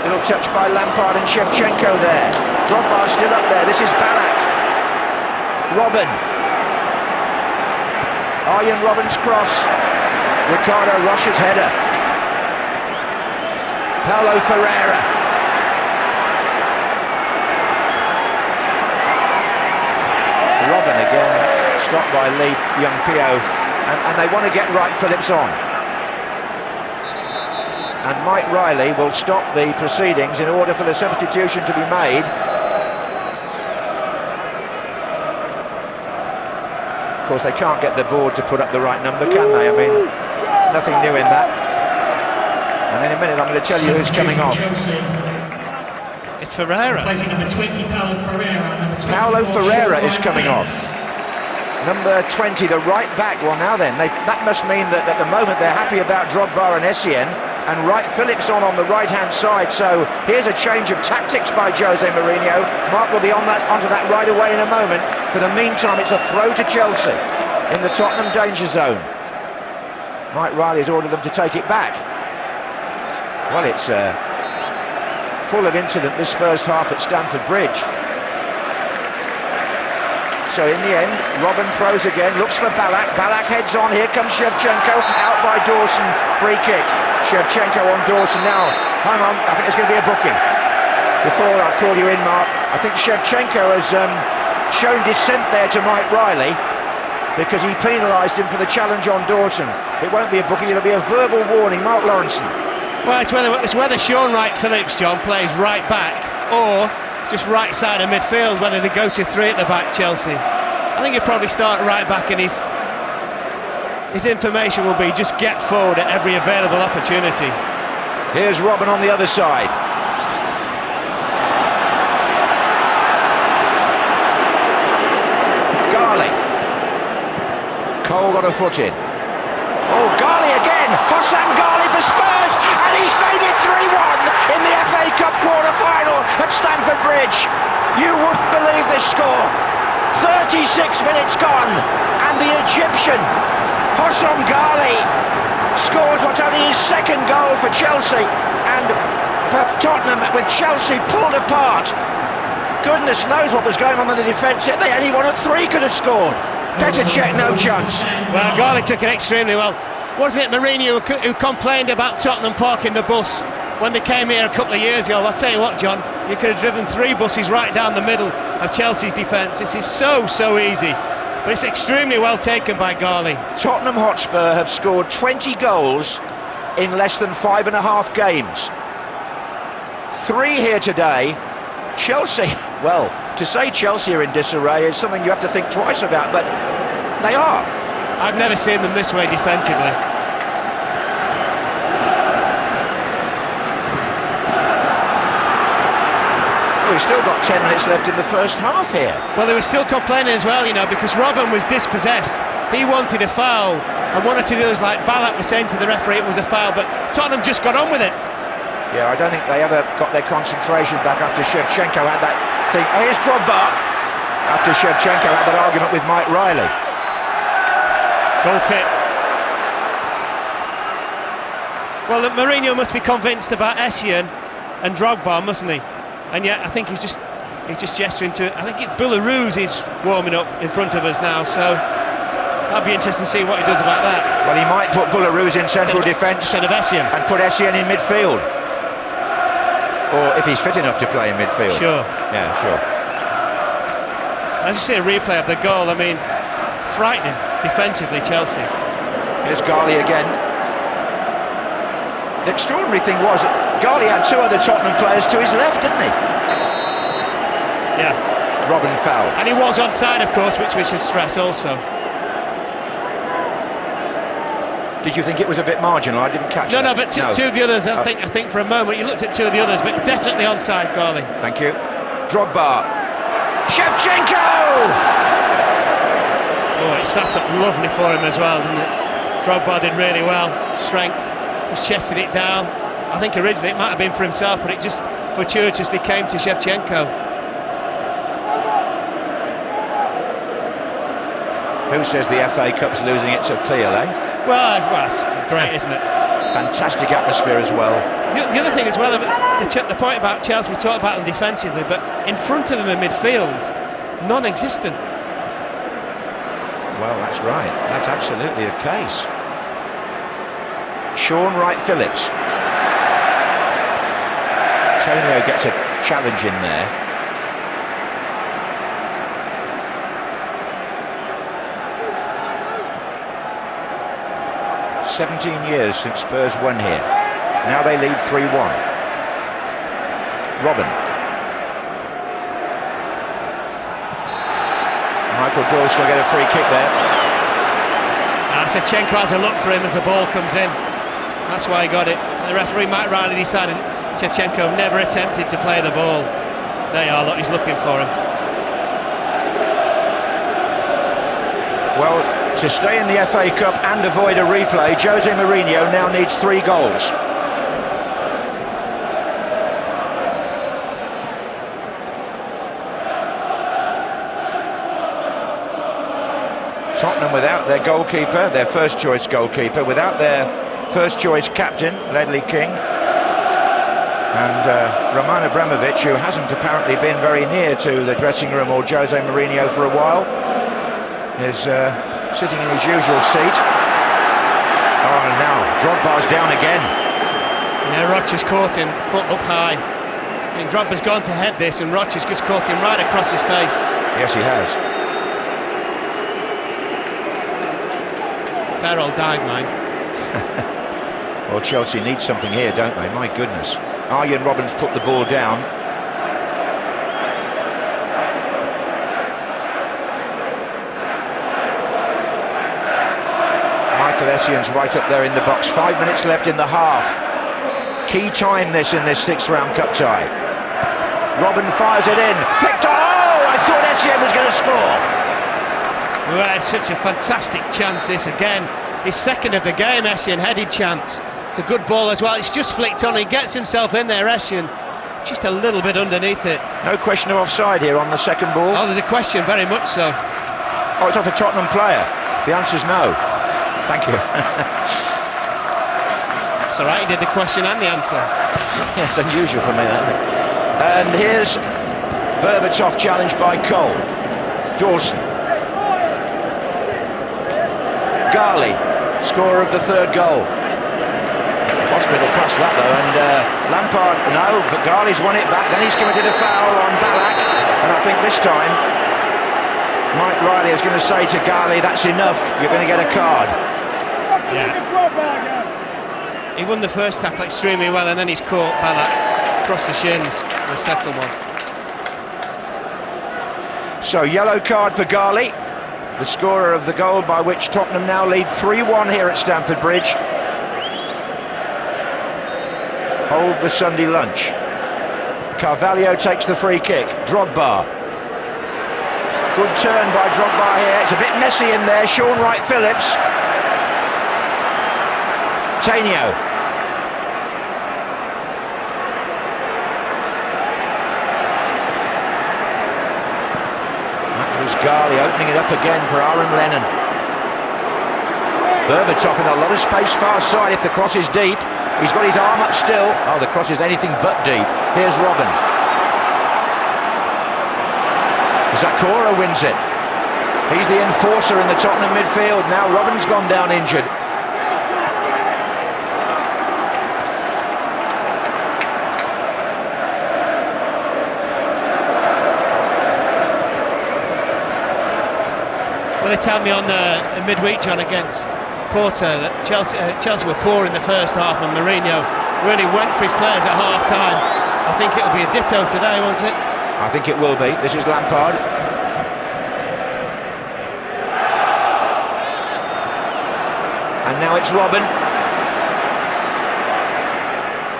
Little touch by Lampard and Shevchenko there. Drogba still up there, this is Ballack. Robin. Arjen Robben's cross. Ricardo Rocha's header. Paulo Ferreira. Robin again, stopped by Lee Young-Pyo, and they want to get Wright-Phillips on. And Mike Riley will stop the proceedings in order for the substitution to be made. Of course, they can't get the board to put up the right number, can they? I mean, nothing new in that. And in a minute, I'm going to tell you who's coming off. It's Ferreira. Number 20, Paulo Ferreira. Paulo Ferreira is coming off. Number 20, the right back. Well, now then, that must mean that at the moment they're happy about Drogba and Essien, and Wright-Phillips on the right-hand side. So here's a change of tactics by Jose Mourinho. Mark will be onto that right away in a moment. For the meantime, it's a throw to Chelsea in the Tottenham danger zone. Mike Riley has ordered them to take it back. Well, it's full of incident this first half at Stamford Bridge. So in the end, Robin throws again, looks for Ballack. Ballack heads on, here comes Shevchenko, out by Dawson, free kick. Shevchenko on Dawson now. Hang on, I think there's going to be a booking. Before I call you in, Mark, I think Shevchenko has shown dissent there to Mike Riley because he penalised him for the challenge on Dawson. It won't be a booking, it'll be a verbal warning. Mark Lawrenson. Well, it's whether Sean Wright-Phillips, John, plays right back or just right side of midfield, whether they go to three at the back, Chelsea. I think he'll probably start right back, and his information will be just get forward at every available opportunity. Here's Robin on the other side. Garley. Cole got a foot in. Oh, Garley again! Hossam Garley for Spurs, and he's made it 3-1 in the FA Cup quarter-final at Stamford Bridge. You wouldn't believe this score. 36 minutes gone, and the Egyptian, Hossam Garley, scores what's only his second goal for Chelsea, and for Tottenham, with Chelsea pulled apart. Goodness knows what was going on in the defence. They only one of three could have scored. Petr Cech, no chance. Well, Garley took it extremely well. Wasn't it Mourinho who complained about Tottenham parking the bus when they came here a couple of years ago? I'll tell you what, John, you could have driven 3 buses right down the middle of Chelsea's defence. This is so easy, but it's extremely well taken by Garley. Tottenham Hotspur have scored 20 goals in less than 5.5 games. 3 here today. Chelsea, well, to say Chelsea are in disarray is something you have to think twice about, but they are. I've never seen them this way defensively. We've still got 10 minutes left in the first half here. Well, they were still complaining as well, you know, because Robin was dispossessed. He wanted a foul, and one or two others like Ballack were saying to the referee it was a foul, but Tottenham just got on with it. Yeah, I don't think they ever got their concentration back after Shevchenko had that thing. Oh, here's Drogba. After Shevchenko had that argument with Mike Riley. Goal kick. Well, Mourinho must be convinced about Essien and Drogba, mustn't he? And yet I think he's just gesturing to, I think Bularuz is warming up in front of us now, so that'll be interesting to see what he does about that. Well, he might put Bularuz in central defence instead of Essien, and put Essien in midfield. Or if he's fit enough to play in midfield. Sure. Yeah, sure. As you see a replay of the goal, I mean, frightening defensively, Chelsea. Here's Garley again. The extraordinary thing was that Garley had 2 other Tottenham players to his left, didn't he? Yeah. Robin foul. And he was onside, of course, which we should stress also. Did you think it was a bit marginal? I didn't catch that. No, but two of the others, I think for a moment you looked at 2 of the others, but definitely onside, Garley. Thank you. Drogba. Shevchenko! Oh, it sat up lovely for him as well, didn't it? Drogba did really well. Strength. He's chested it down. I think originally it might have been for himself, but it just fortuitously came to Shevchenko. Who says the FA Cup's losing its appeal, eh? Well, it's great, isn't it? Fantastic atmosphere as well. The other thing as well, the point about Chelsea, we talked about them defensively, but in front of them in midfield, non-existent. Well, that's right. That's absolutely the case. Sean Wright-Phillips. Antonio gets a challenge in there. "17 years since Spurs won here. Now they lead 3-1. Robin. Michael Dawson will get a free kick there. Shevchenko has a look for him as the ball comes in. That's why he got it. The referee, Mike Riley, decided Shevchenko never attempted to play the ball. There you are, look, he's looking for him. Well, to stay in the FA Cup and avoid a replay, Jose Mourinho now needs 3 goals. Tottenham without their goalkeeper, their first choice goalkeeper, without their first choice captain, Ledley King, and Roman Abramovich, who hasn't apparently been very near to the dressing room or Jose Mourinho for a while, is sitting in his usual seat. Oh, and now Drogba's down again. Yeah, Rocher's caught him, foot up high. And Drogba's gone to head this, and Roch's just caught him right across his face. Yes, he has. Fair old dive, mind. Well, Chelsea need something here, don't they? My goodness. Arjen Robben's put the ball down. Michael Essien's right up there in the box. 5 minutes left in the half. Key time this in this sixth-round cup tie. Robben fires it in. Flicked on. Oh, I thought Essien was going to score. Well, it's such a fantastic chance this again. His second of the game, Essien, headed chance. It's a good ball as well. It's just flicked on. He gets himself in there, Essien. Just a little bit underneath it. No question of offside here on the second ball. Oh, there's a question, very much so. Oh, it's off a Tottenham player. The answer's no. Thank you. It's all right, he did the question and the answer. Yeah, it's unusual for me, isn't it? And here's Berbatov challenged by Cole. Dawson. Garley, scorer of the third goal. Hospital past that though, and Lampard, no, but Garley's won it back. Then he's committed a foul on Ballack, and I think this time Mike Riley is going to say to Garley, that's enough, you're going to get a card. Yeah. He won the first tackle extremely well, and then he's caught Ballack across the shins, the second one. So yellow card for Garley, the scorer of the goal by which Tottenham now lead 3-1 here at Stamford Bridge. Hold the Sunday lunch. Carvalho takes the free kick. Drogba. Good turn by Drogba here. It's a bit messy in there. Sean Wright-Phillips. Tainio. That was Garley opening it up again for Aaron Lennon. Berbatov in a lot of space far side if the cross is deep. He's got his arm up still. Oh, the cross is anything but deep. Here's Robben. Zakora wins it. He's the enforcer in the Tottenham midfield. Now Robben's gone down injured. Well, they tell me on the midweek, John, against Porto that Chelsea were poor in the first half, and Mourinho really went for his players at half-time. I think it'll be a ditto today, won't it? I think it will be. This is Lampard. And now it's Robben.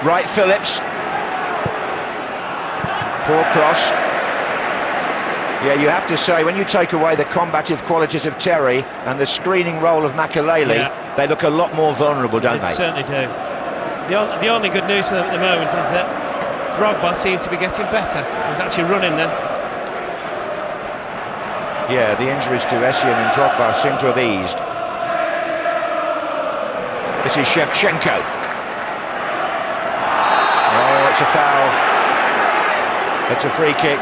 Wright-Phillips. Poor cross. Yeah, you have to say, when you take away the combative qualities of Terry and the screening role of Makelele, they look a lot more vulnerable, don't they? They certainly do. The only good news for them at the moment is that Drogba seems to be getting better. He's actually running then. Yeah, the injuries to Essien and Drogba seem to have eased. This is Shevchenko. Oh, it's a foul. It's a free kick.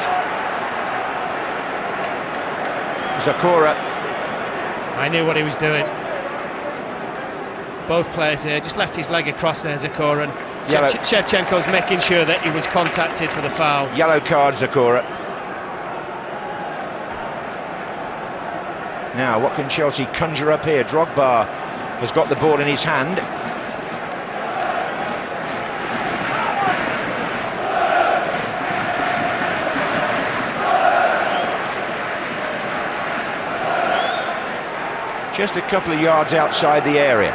Zakora. I knew what he was doing. Both players here just left his leg across there, Zakora, and Shevchenko's making sure that he was contacted for the foul. Yellow card, Zakora. Now, what can Chelsea conjure up here? Drogba has got the ball in his hand. Just a couple of yards outside the area.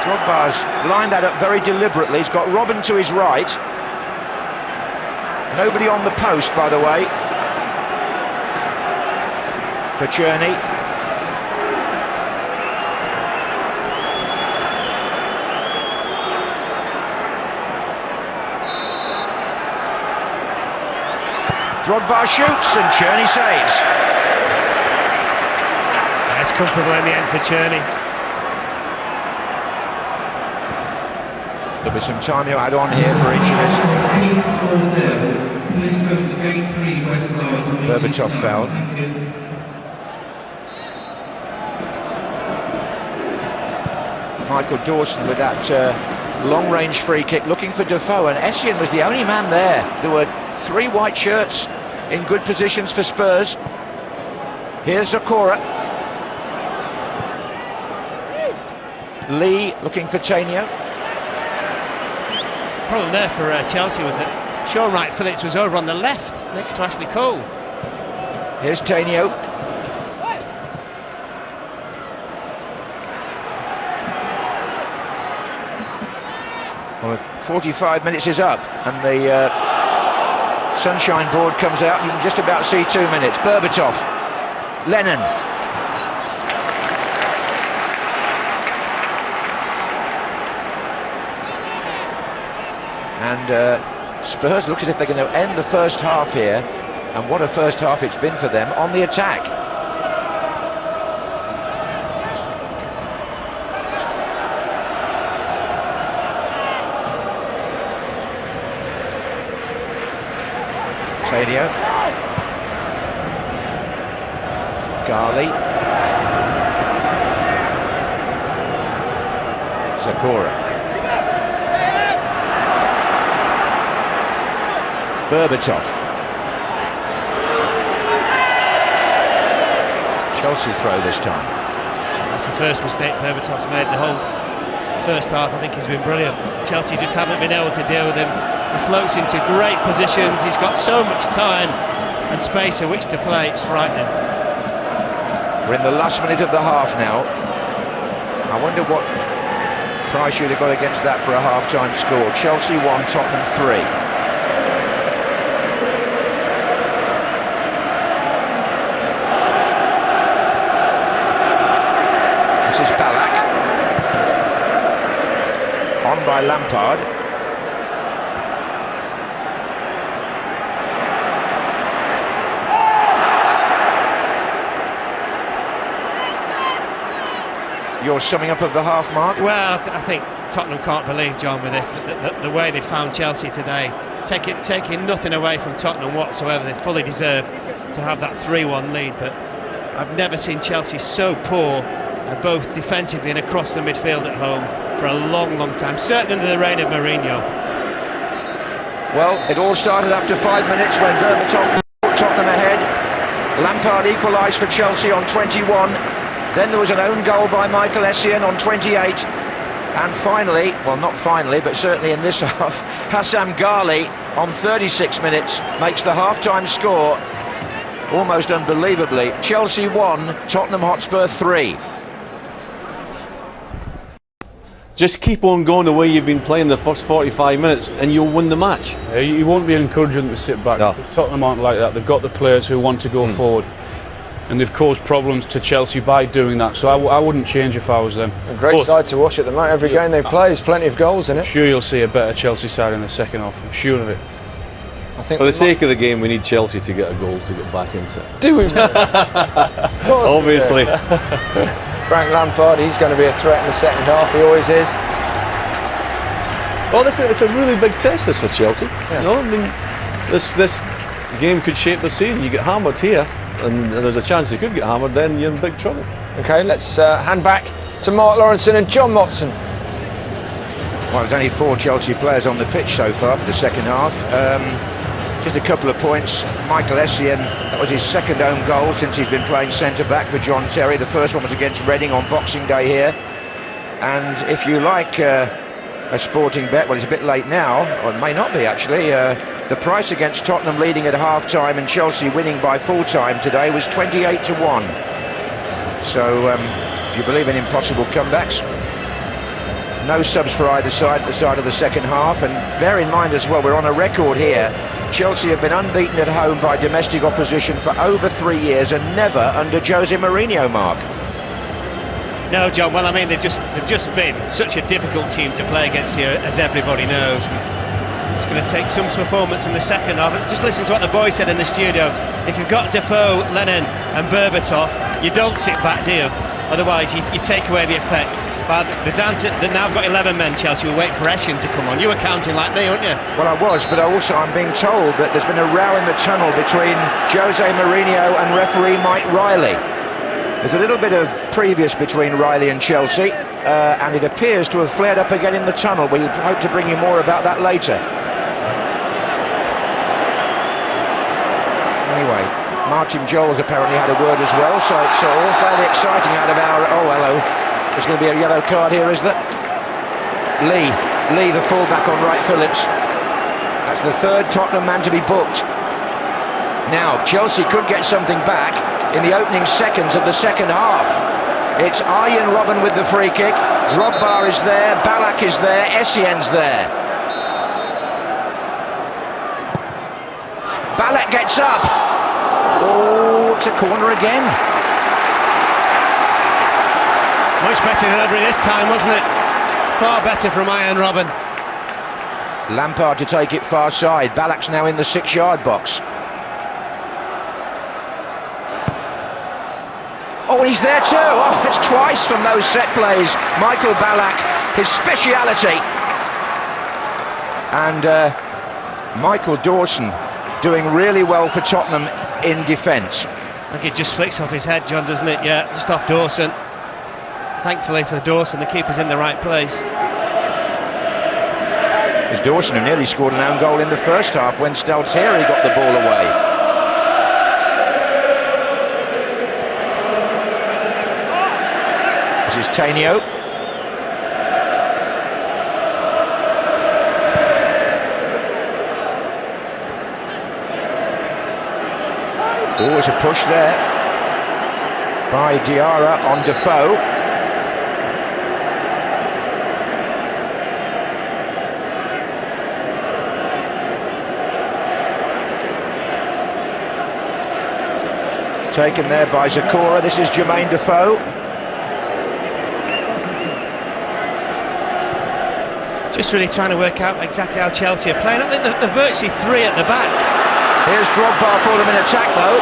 Drogba's lined that up very deliberately. He's got Robben to his right. Nobody on the post, by the way, for Cherney. Drogba shoots and Cherney saves. It's comfortable in the end for Cherney. There'll be some time to add on here for injuries. Berbatov fouled. Michael Dawson with that Long-range free kick looking for Defoe, and Essien was the only man there. There were 3 white shirts in good positions for Spurs. Here's Zakora. Lee looking for Tainio. Problem there for Chelsea was that Sean Wright-Phillips was over on the left next to Ashley Cole. Here's Tainio. Well, 45 minutes is up, and the sunshine board comes out. You can just about see 2 minutes. Berbatov, Lennon. And Spurs look as if they're going to end the first half here, and what a first half it's been for them on the attack. Tainio. Garley. Zakora. Berbatov. Chelsea throw this time. That's the first mistake Berbatov's made the whole first half. I think he's been brilliant. Chelsea just haven't been able to deal with him. He floats into great positions. He's got so much time and space in which to play. It's frightening. We're in the last minute of the half now. I wonder what price you'd have got against that for a half-time score. Chelsea 1, Tottenham 3. This is Ballack. On by Lampard. Your summing up of the half, Mark? Well, I think Tottenham can't believe, John, with this, the way they found Chelsea today. Taking nothing away from Tottenham whatsoever. They fully deserve to have that 3-1 lead, but I've never seen Chelsea so poor, both defensively and across the midfield at home, for a long, long time, certainly under the reign of Mourinho. Well, it all started after 5 minutes when Berbatov put Tottenham ahead. Lampard equalised for Chelsea on 21. Then there was an own goal by Michael Essien on 28. And finally, well, not finally, but certainly in this half, Hassam Ghali on 36 minutes makes the half-time score. Almost unbelievably. Chelsea 1, Tottenham Hotspur 3. Just keep on going the way you've been playing the first 45 minutes and you'll win the match. Yeah, you won't be encouraging them to sit back. No. Because Tottenham aren't like that. They've got the players who want to go forward. And they've caused problems to Chelsea by doing that, so I wouldn't change if I was them. A great side to watch at the moment. Every game they play, there's plenty of goals in it. I'm sure you'll see a better Chelsea side in the second half. I'm sure of it. I think For the sake of the game, we need Chelsea to get a goal to get back into it. do we? Of course. Obviously. Frank Lampard, he's going to be a threat in the second half. He always is. Well, it's a really big test, this, for Chelsea. Yeah. You know, I mean, this game could shape the season. You get hammered here, and there's a chance you could get hammered, then you're in big trouble. Okay, let's hand back to Mark Lawrenson and John Motson. Well, there's only 4 Chelsea players on the pitch so far for the second half. Just a couple of points. Michael Essien, that was his second own goal since he's been playing centre-back for John Terry. The first one was against Reading on Boxing Day here. And if you like a sporting bet, well, it's a bit late now, or it may not be actually. The price against Tottenham leading at half-time and Chelsea winning by full-time today was 28 to 1. So, if you believe in impossible comebacks, no subs for either side at the start of the second half. And bear in mind as well, we're on a record here. Chelsea have been unbeaten at home by domestic opposition for over 3 years and never under Jose Mourinho, Mark. No, John, well, I mean, they've just been such a difficult team to play against here, as everybody knows. It's going to take some performance in the second half. Just listen to what the boy said in the studio. If you've got Defoe, Lennon and Berbatov, you don't sit back, do you? Otherwise, you take away the effect. But they've now got 11 men, Chelsea. We're waiting for Essien to come on. You were counting like me, weren't you? Well, I was, but I'm being told that there's been a row in the tunnel between Jose Mourinho and referee Mike Riley. There's a little bit of previous between Riley and Chelsea, and it appears to have flared up again in the tunnel. We'll hope to bring you more about that later. Anyway, Martin Joel's apparently had a word as well, so it's all fairly exciting out of our... Oh, hello. There's going to be a yellow card here, is there? Lee, the fullback on Wright Phillips. That's the third Tottenham man to be booked. Now, Chelsea could get something back in the opening seconds of the second half. It's Arjen Robben with the free kick. Drogba is there, Ballack is there, Essien's there. Ballack gets up. Oh, it's a corner again. Much better delivery this time, wasn't it? Far better from Arjen Robben. Lampard to take it far side. Ballack's now in the 6-yard box. Oh, and he's there too. Oh, it's twice from those set plays. Michael Ballack, his speciality. And Michael Dawson doing really well for Tottenham in defence. I think it just flicks off his head, John, doesn't it? Yeah, just off Dawson. Thankfully for Dawson, the keeper's in the right place. It was Dawson who nearly scored an own goal in the first half when Stalteri got the ball away. This is Tainio. Always a push there by Diarra on Defoe. Taken there by Zakora. This is Jermaine Defoe. Just really trying to work out exactly how Chelsea are playing. I think they're virtually three at the back. Here's Drogba for them in attack though.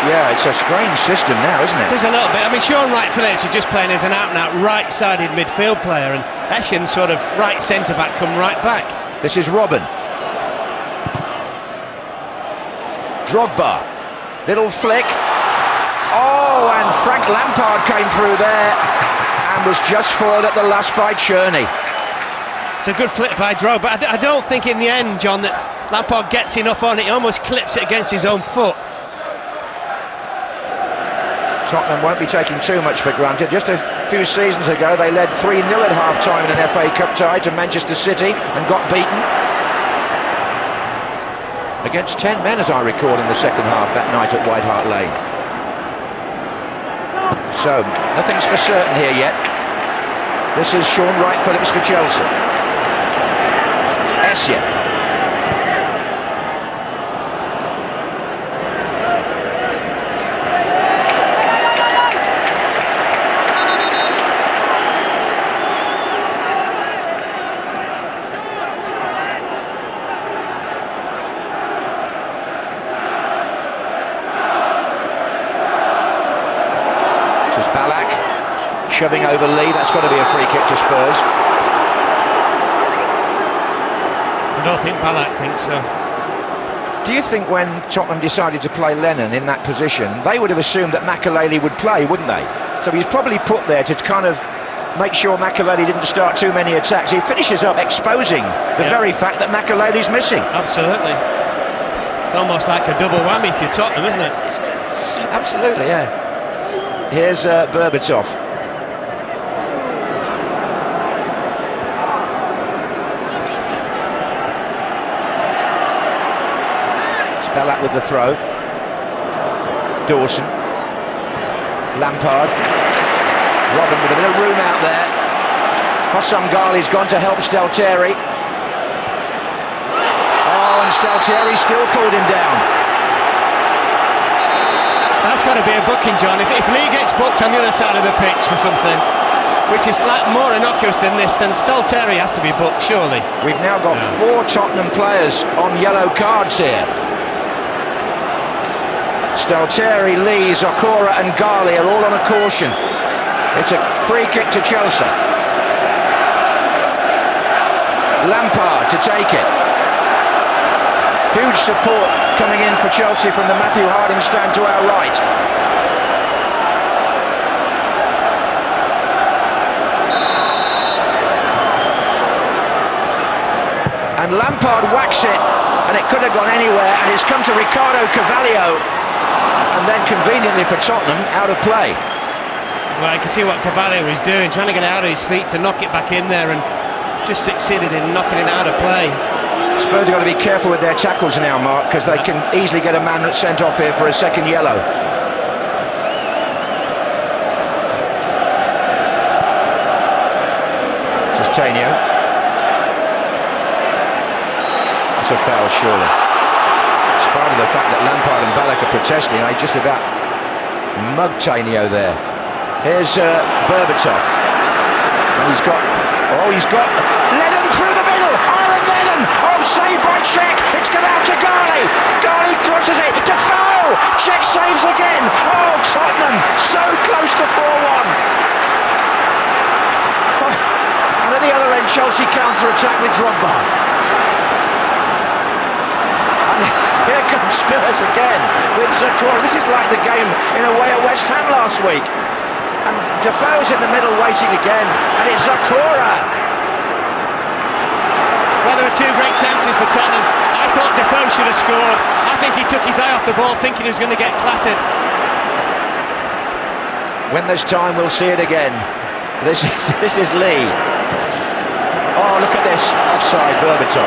Yeah, it's a strange system now, isn't it? It is a little bit. I mean, Sean Wright Phillips is just playing as an out-and-out right-sided midfield player, and Essien sort of right centre-back come right back. This is Robben. Drogba. Little flick. Oh, and Frank Lampard came through there and was just foiled at the last by Cherney. It's a good flick by Drogba. I don't think in the end, John, that Lampard gets enough on it. He almost clips it against his own foot. Tottenham won't be taking too much for granted. Just a few seasons ago, they led 3-0 at half-time in an FA Cup tie to Manchester City and got beaten. Against 10 men, as I recall, in the second half that night at White Hart Lane. So, nothing's for certain here yet. This is Sean Wright Phillips for Chelsea. Essien. This is Ballack shoving over Lee. That's got to be a free kick to Spurs. I don't think Ballack thinks so. Do you think when Tottenham decided to play Lennon in that position, they would have assumed that Makelele would play, wouldn't they? So he's probably put there to kind of make sure Makelele didn't start too many attacks. He finishes up exposing the very fact that Makelele's missing. Absolutely. It's almost like a double whammy for Tottenham, isn't it? Absolutely, yeah. Here's Berbatov. Ballack with the throw. Dawson. Lampard. Robben with a bit of room out there. Hossam Ghali's gone to help Stalteri. Oh, and Stalteri still pulled him down. That's got to be a booking, John. If Lee gets booked on the other side of the pitch for something which is more innocuous than this, then Stalteri has to be booked, surely. We've now got 4 Tottenham players on yellow cards here. Stalteri, Lee, Zakora and Ghali are all on a caution. It's a free kick to Chelsea. Lampard to take it. Huge support coming in for Chelsea from the Matthew Harding stand to our right. and Lampard whacks it, and it could have gone anywhere, and it's come to Ricardo Carvalho, and then conveniently for Tottenham, out of play. Well, you can see what Carvalho was doing, trying to get it out of his feet to knock it back in there, and just succeeded in knocking it out of play. Spurs have got to be careful with their tackles now, Mark, because they can easily get a man sent off here for a second yellow. Tainio. It's a foul, surely. Despite of the fact that Lampard and Ballack are protesting, they just about mugged Tainio there. Here's Berbatov. And he's got Lennon through the middle. Aaron Lennon. Oh, saved by Cech. It's come out to Garley. Garley crosses it. Defoe. Cech saves again. Oh, Tottenham so close to 4-1. And at the other end, Chelsea counter-attack with Drogba. And here comes Spurs again with Zakura. This is like the game in a way at West Ham last week. And Defoe's in the middle waiting again, and it's Zakura. Well, there were two great chances for Tottenham. I thought Defoe should have scored. I think he took his eye off the ball, thinking he was going to get clattered. When there's time, we'll see it again. This is Lee. Oh, look at this. Offside, Berbatov.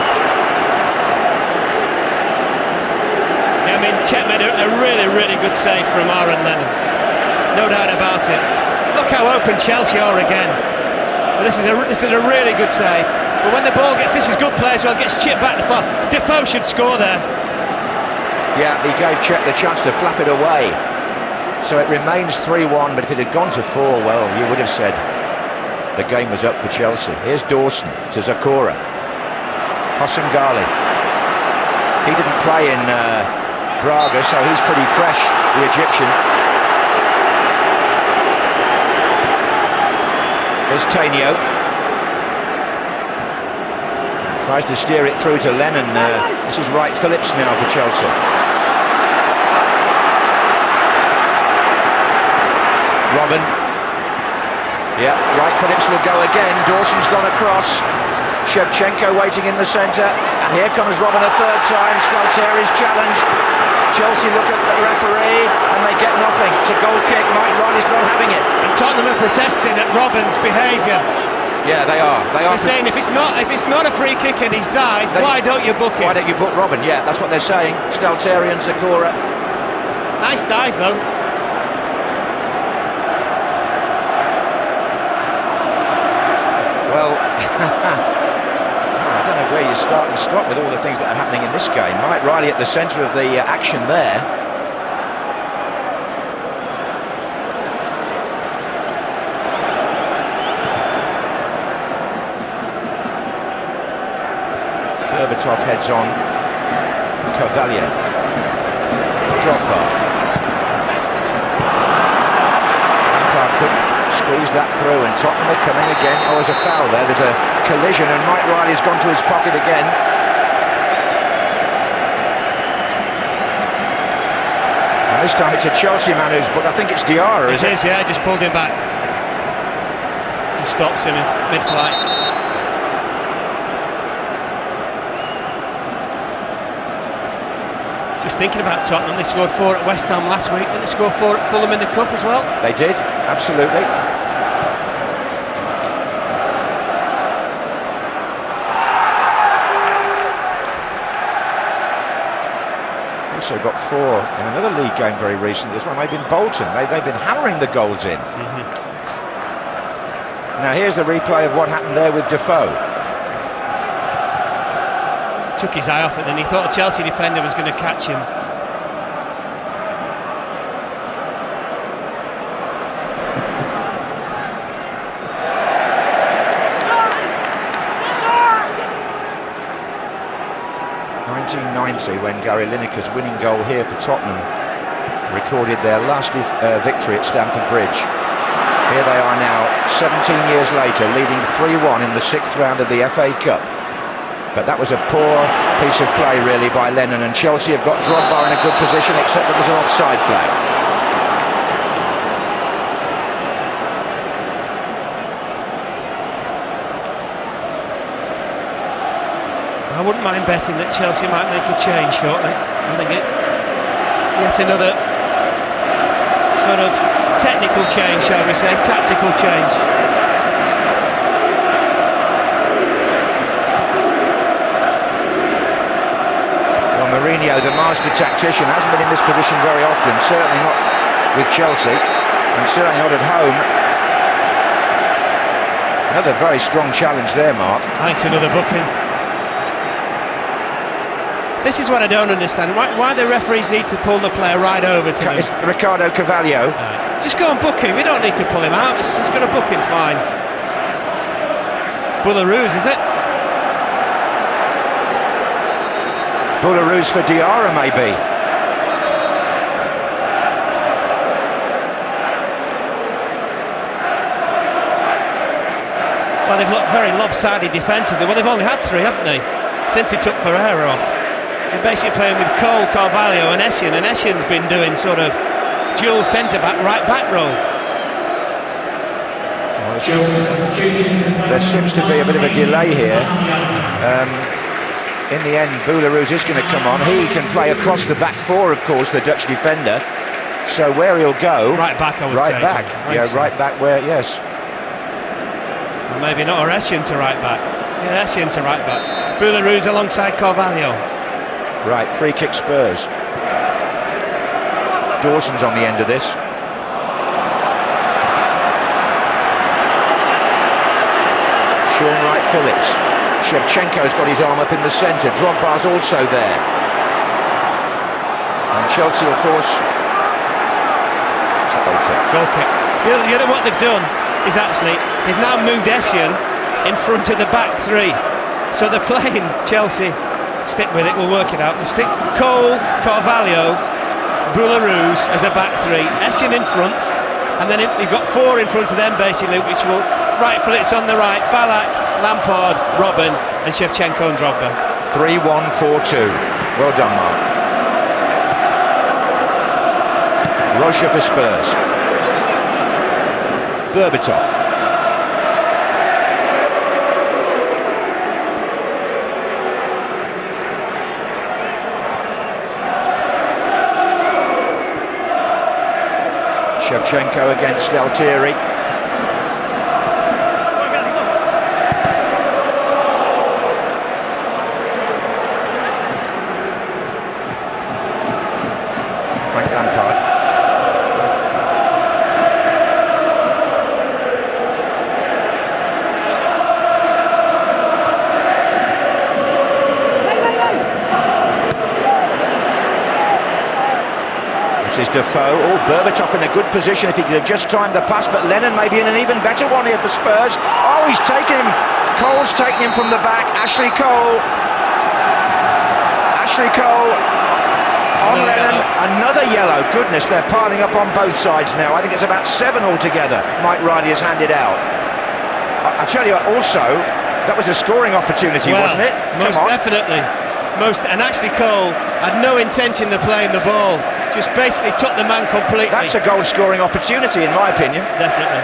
Yeah, I mean, Cech made a really, really good save from Aaron Lennon. No doubt about it. Look how open Chelsea are again. But this is a really good save. But when the ball gets, this is good play as well, gets chipped back to far. Defoe should score there. Yeah, he gave Cech the chance to flap it away. So it remains 3-1, but if it had gone to 4, well, you would have said the game was up for Chelsea. Here's Dawson to Zakura. Houssam Ghali. He didn't play in Braga, so he's pretty fresh, the Egyptian. Here's Tainio. Tries to steer it through to Lennon. This is Wright Phillips now for Chelsea. Robin. Yeah, Wright Phillips will go again. Dawson's gone across. Shevchenko waiting in the centre. And here comes Robin a third time. Stalteri's challenge. Chelsea look at the referee and they get nothing. It's a goal kick. Mike Riley's not having it. And Tottenham are protesting at Robin's behaviour. Yeah, they are. They're saying if it's not a free kick and he's died, why don't you book him? Why don't you book Robin? Yeah, that's what they're saying. Stalteri and Zakura. Nice dive though. Well, I don't know where you start and stop with all the things that are happening in this game. Mike Riley at the centre of the action there. Berbatov heads on. Carvalho. Drogba. Lampard couldn't squeeze that through, and Tottenham are coming again. Oh, there's a foul there. There's a collision, and Mike Riley's gone to his pocket again. And this time it's a Chelsea man who's, but I think it's Diarra, is it? It is, yeah, just pulled him back. Just stops him in mid-flight. Just thinking about Tottenham, they scored 4 at West Ham last week, and they scored 4 at Fulham in the Cup as well. They did, absolutely. Also got 4 in another league game very recently as well, maybe in Bolton. They've been hammering the goals in. Now here's the replay of what happened there with Defoe. Took his eye off it, and he thought the Chelsea defender was going to catch him. When Gary Lineker's winning goal here for Tottenham recorded their last victory at Stamford Bridge. Here they are now, 17 years later, leading 3-1 in the 6th round of the FA Cup. But that was a poor piece of play really by Lennon, and Chelsea have got Drogba in a good position, except that there's an offside flag. I wouldn't mind betting that Chelsea might make a change shortly. I think yet another sort of technical change, shall we say, tactical change. Well, Mourinho, the master tactician, hasn't been in this position very often, certainly not with Chelsea, and certainly not at home. Another very strong challenge there, Mark. Thanks, another booking. This is what I don't understand. Why the referees need to pull the player right over to him. Ricardo Carvalho. Just go and book him. We don't need to pull him out. He's got a booking fine. Bullaroos, is it? Bullaroos for Diarra, maybe. Well, they've looked very lopsided defensively. Well, they've only had 3, haven't they? Since he took Ferreira off. They're basically playing with Cole, Carvalho and Essien's been doing sort of dual centre-back, right-back role. Well, there seems to be a bit of a delay here. In the end, Bullaroos is going to come on. He can play across the back 4, of course, the Dutch defender. So where he'll go... Right back, I would say. Right back, yeah, right back where, yes. Or maybe not, or Essien to right back. Yeah, Essien to right back. Bullaroos alongside Carvalho. Right, free kick Spurs. Dawson's on the end of this. Sean Wright-Phillips. Shevchenko's got his arm up in the centre. Drogba's also there. And Chelsea will force... It's a goal kick. Goal kick. The other what they've done is actually, they've now moved Essien in front of the back 3. So they're playing Chelsea. Stick with it, we'll work it out. We'll stick Cole, Carvalho, Bullaroos as a back 3, Essien in front, and then you've got 4 in front of them basically, which will Wright-Phillips on the right, Ballack, Lampard, Robben, and Shevchenko and Drogba. 3-1-4-2. Well done, Mark. Rocha for Spurs. Berbatov. Shevchenko against Altieri. Frank Lampard. This is Defoe. Oh, Berbatov in a good position if he could have just timed the pass, but Lennon maybe in an even better one here for Spurs. Oh, he's taken him. Cole's taken him from the back. Ashley Cole on Lennon. Another yellow. Goodness, they're piling up on both sides now. I think it's about 7 altogether. Mike Riley has handed out. I tell you what, also, that was a scoring opportunity, wasn't it? Most definitely. And Ashley Cole had no intention of playing the ball. Just basically took the man completely. That's a goal-scoring opportunity, in my opinion. Definitely.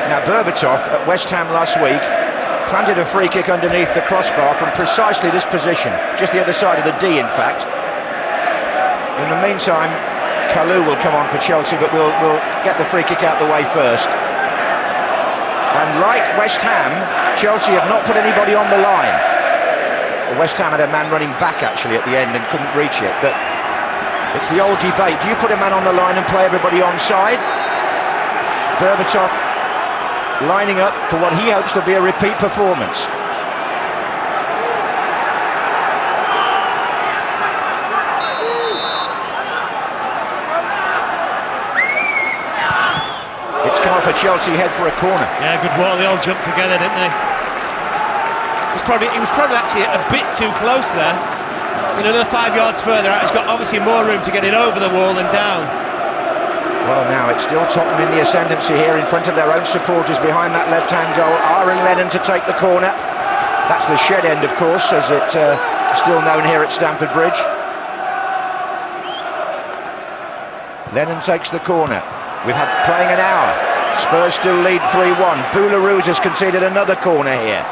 Now, Berbatov at West Ham last week planted a free kick underneath the crossbar from precisely this position, just the other side of the D, in fact. In the meantime, Kalou will come on for Chelsea, but we'll get the free kick out the way first. And like West Ham, Chelsea have not put anybody on the line. West Ham had a man running back actually at the end and couldn't reach it, but it's the old debate. Do you put a man on the line and play everybody onside? Berbatov lining up for what he hopes will be a repeat performance. It's come off a Chelsea head for a corner. Yeah, good wall. They all jumped together, didn't they? He was probably actually a bit too close there. Another 5 yards further out, he's got obviously more room to get it over the wall and down. Well, now it's still Tottenham in the ascendancy here in front of their own supporters behind that left-hand goal. Aaron Lennon to take the corner. That's the shed end, of course, as it's still known here at Stamford Bridge. Lennon takes the corner. We've had playing an hour. Spurs still lead 3-1. Boularus has conceded another corner here.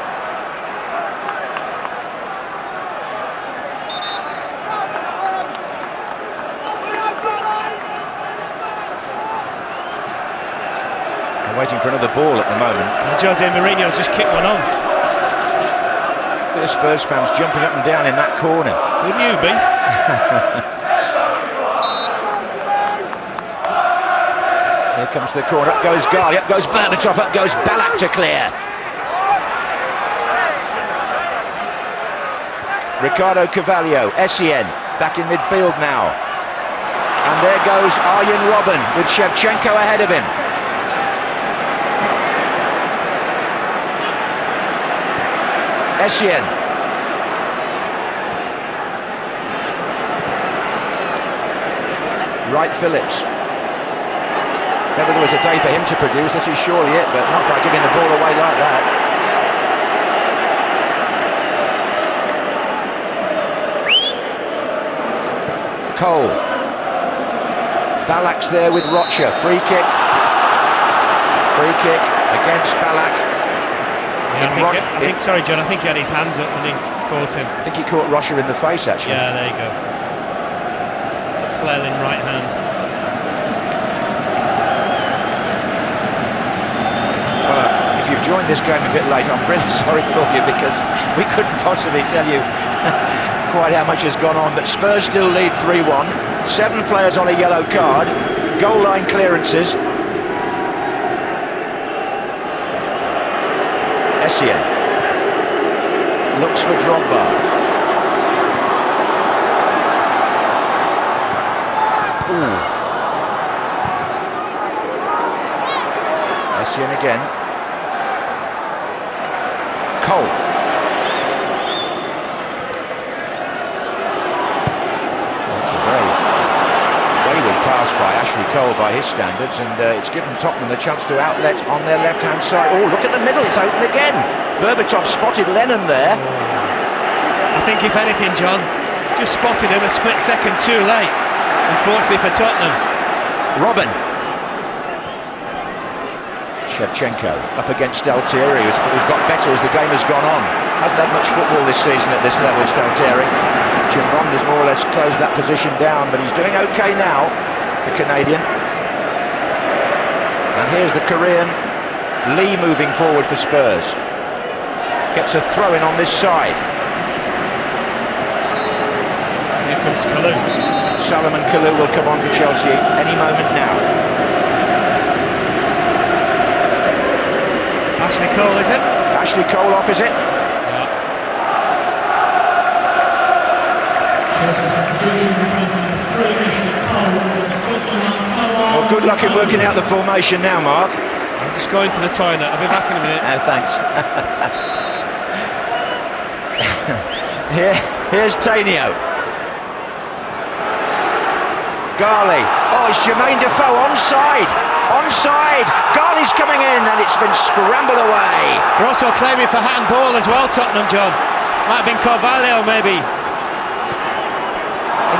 They're waiting for another ball at the moment. And Jose Mourinho's just kicked one on. The Spurs fans jumping up and down in that corner. Wouldn't you be? Here comes the corner, up goes Gali, up goes Berbatov, up goes Ballack to clear. Ricardo Carvalho, Essien, back in midfield now. And there goes Arjen Robben with Shevchenko ahead of him. Essien. Wright Phillips. Whether there was a day for him to produce, this is surely it, but not by giving the ball away like that. Cole. Ballack's there with Rocha. Free kick. Free kick against Ballack. Yeah, sorry, John, I think he had his hands up when he caught him. I think he caught Rocha in the face, actually. Yeah, there you go. Flailing right hand. Well, if you've joined this game a bit late, I'm really sorry for you, because we couldn't possibly tell you quite how much has gone on. But Spurs still lead 3-1. 7 players on a yellow card. Goal line clearances. Essien looks for Drogba. Ooh. Essien again. Cole. That's a very wayward pass by Ashley Cole by his standards, and it's given Tottenham the chance to outlet on their left-hand side. Oh, look at the middle, it's open again. Berbatov spotted Lennon there. I think if anything, John, just spotted him a split second too late, unfortunately for Tottenham. Robben. Shevchenko up against Staltieri, who's got better as the game has gone on. Hasn't had much football this season at this level, Staltieri. Chimbonda's more or less closed that position down, but he's doing okay now, the Canadian. And here's the Korean, Lee, moving forward for Spurs. Gets a throw-in on this side. Here comes Kalou. Salomon Kalou will come on for Chelsea any moment now. Ashley Cole, is it? Ashley Cole off, is it? Well, good luck in working out the formation now, Mark. I'm just going to the toilet. I'll be back in a minute. Thanks. Here's Tainio. Gali. Oh, it's Jermaine Defoe onside. Onside. Garley's coming in, and it's been scrambled away. We're also claiming for handball as well, Tottenham, John. Might have been Carvalho, maybe.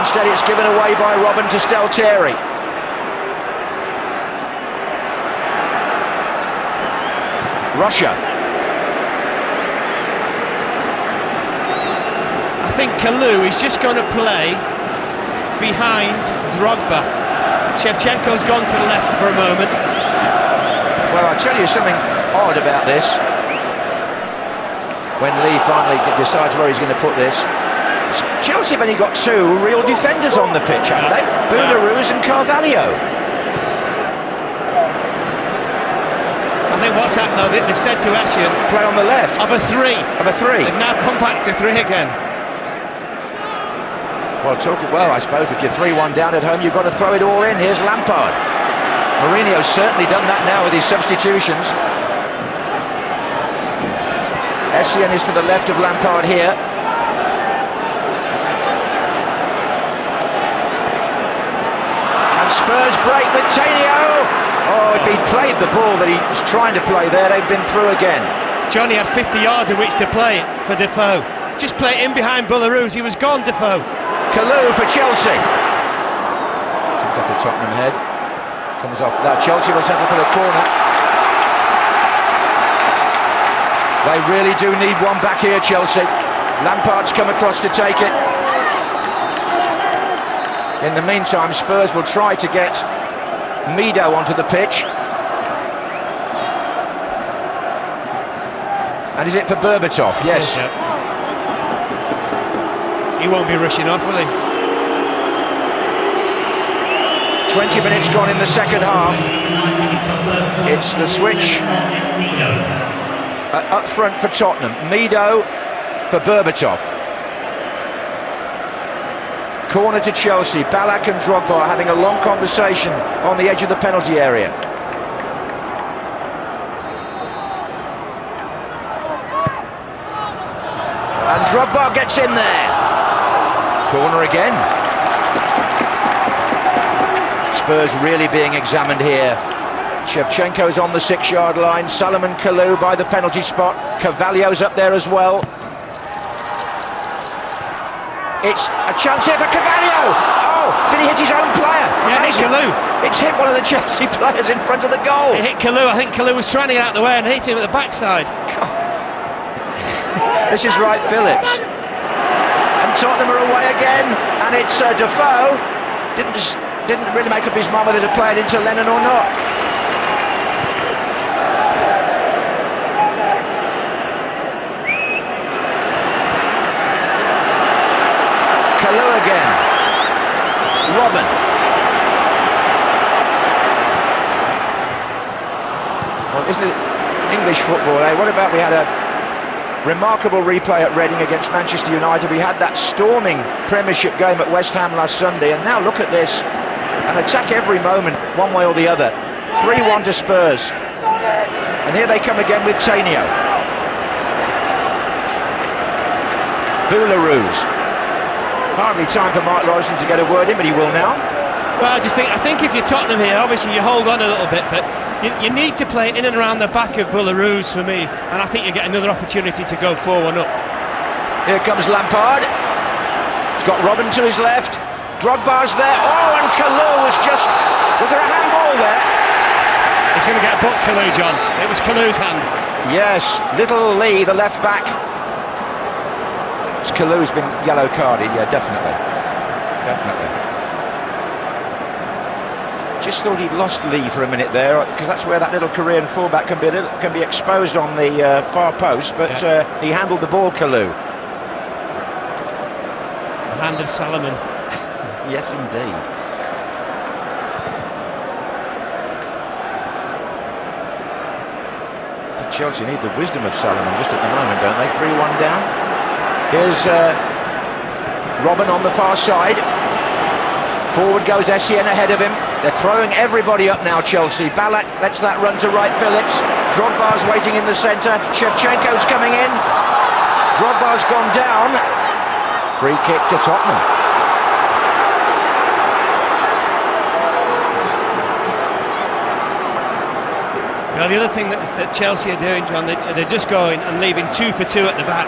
Instead, it's given away by Robben to Staltieri. Rocha. I think Kalou is just going to play behind Drogba. Shevchenko's gone to the left for a moment. Well, I'll tell you something odd about this. When Lee finally decides where he's going to put this, Chelsea have only got 2 real defenders on the pitch, haven't they? Boularus and Carvalho. I think what's happened though, they've said to Essien, Play on the left. of a 3. Of a 3. They've now come back to 3 again. Well, I suppose if you're 3-1 down at home, you've got to throw it all in. Here's Lampard. Mourinho's certainly done that now with his substitutions. Essien is to the left of Lampard here. And Spurs break with Tainio. Oh, if he'd played the ball that he was trying to play there, they've been through again. Johnny had 50 yards in which to play it for Defoe. Just play it in behind Boularus, he was gone, Defoe. Kalou for Chelsea. Comes off the Tottenham head. Comes off that. Chelsea will settle for the corner. They really do need one back here, Chelsea. Lampard's come across to take it. In the meantime, Spurs will try to get Mido onto the pitch. And is it for Berbatov? Yes. He won't be rushing off, will he? 20 minutes gone in the second half. It's the switch up front for Tottenham. Mido for Berbatov. Corner to Chelsea. Ballack and Drogba are having a long conversation on the edge of the penalty area. And Drogba gets in there. Corner again. Spurs really being examined here. Shevchenko's on the 6-yard line. Salomon Kalou by the penalty spot. Carvalho's up there as well. It's a chance here for Carvalho. Oh, did he hit his own player? Yeah, it hit Kalou. It's hit one of the Chelsea players in front of the goal. It hit Kalou. I think Kalou was trying to get out of the way and hit him at the backside. This is Wright Phillips. And Tottenham are away again. And it's Defoe. Didn't really make up his mind whether to play it into Lennon or not. Kalou again. Robin. Well, isn't it English football, eh? What about we had a remarkable replay at Reading against Manchester United. We had that storming Premiership game at West Ham last Sunday, and now look at this. An attack every moment, one way or the other. 3-1 to Spurs. And here they come again with Tainio. Boularus. Hardly time for Mark Lawrenson to get a word in, but he will now. Well, I think if you're Tottenham here, obviously you hold on a little bit, but you need to play in and around the back of Boularus for me, and I think you get another opportunity to go 4-1 up. Here comes Lampard. He's got Robin to his left. Drogba's there. Oh, and Kalou was just... Was there a handball there? He's going to get booked, Kalou, John. It was Kalou's hand. Yes, Little Lee, the left back. Kalou's been yellow carded, yeah, definitely. Just thought he'd lost Lee for a minute there, because that's where that little Korean fullback can be exposed on the far post, but he handled the ball, Kalou. The hand of Salomon. Yes, indeed. Chelsea need the wisdom of Salomon just at the moment, don't they? 3-1 down. Here's Robin on the far side. Forward goes Essien ahead of him. They're throwing everybody up now, Chelsea. Ballack lets that run to Wright Phillips. Drogba's waiting in the centre. Shevchenko's coming in. Drogba's gone down. Free kick to Tottenham. Now, the other thing that Chelsea are doing, John, they're just going and leaving 2 for 2 at the back.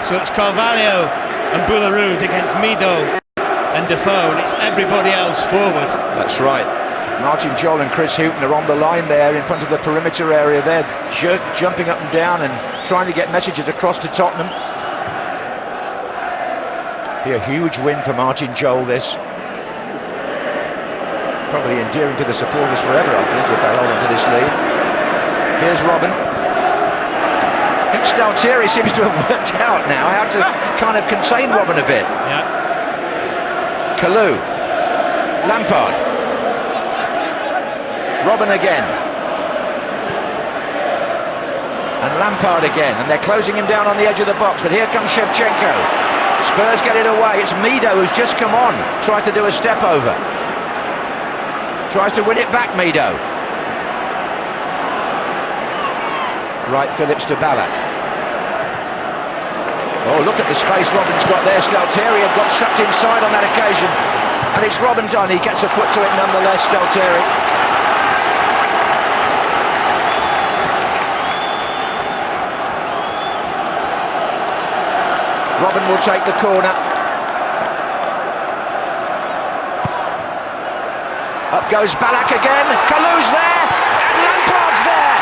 So it's Carvalho and Boularus against Mido and Defoe, and it's everybody else forward. That's right. Martin Jol and Chris Hughton are on the line there in front of the perimeter area. They're jumping up and down and trying to get messages across to Tottenham. Be a huge win for Martin Jol, this. Probably endearing to the supporters forever, I think, if they hold on to this lead. Here's Robin. I think Staltieri seems to have worked out now how to kind of contain Robin a bit. Yeah. Kalou. Lampard. Robin again. And Lampard again. And they're closing him down on the edge of the box. But here comes Shevchenko. Spurs get it away. It's Mido who's just come on. Tries to do a step over. Tries to win it back, Mido. Wright Phillips to Ballack. Oh, look at the space Robin's got there. Staltieri have got sucked inside on that occasion. And it's Robin's on. He gets a foot to it nonetheless, Staltieri. Robin will take the corner. Up goes Ballack again. Kalou's there. And Lampard's there.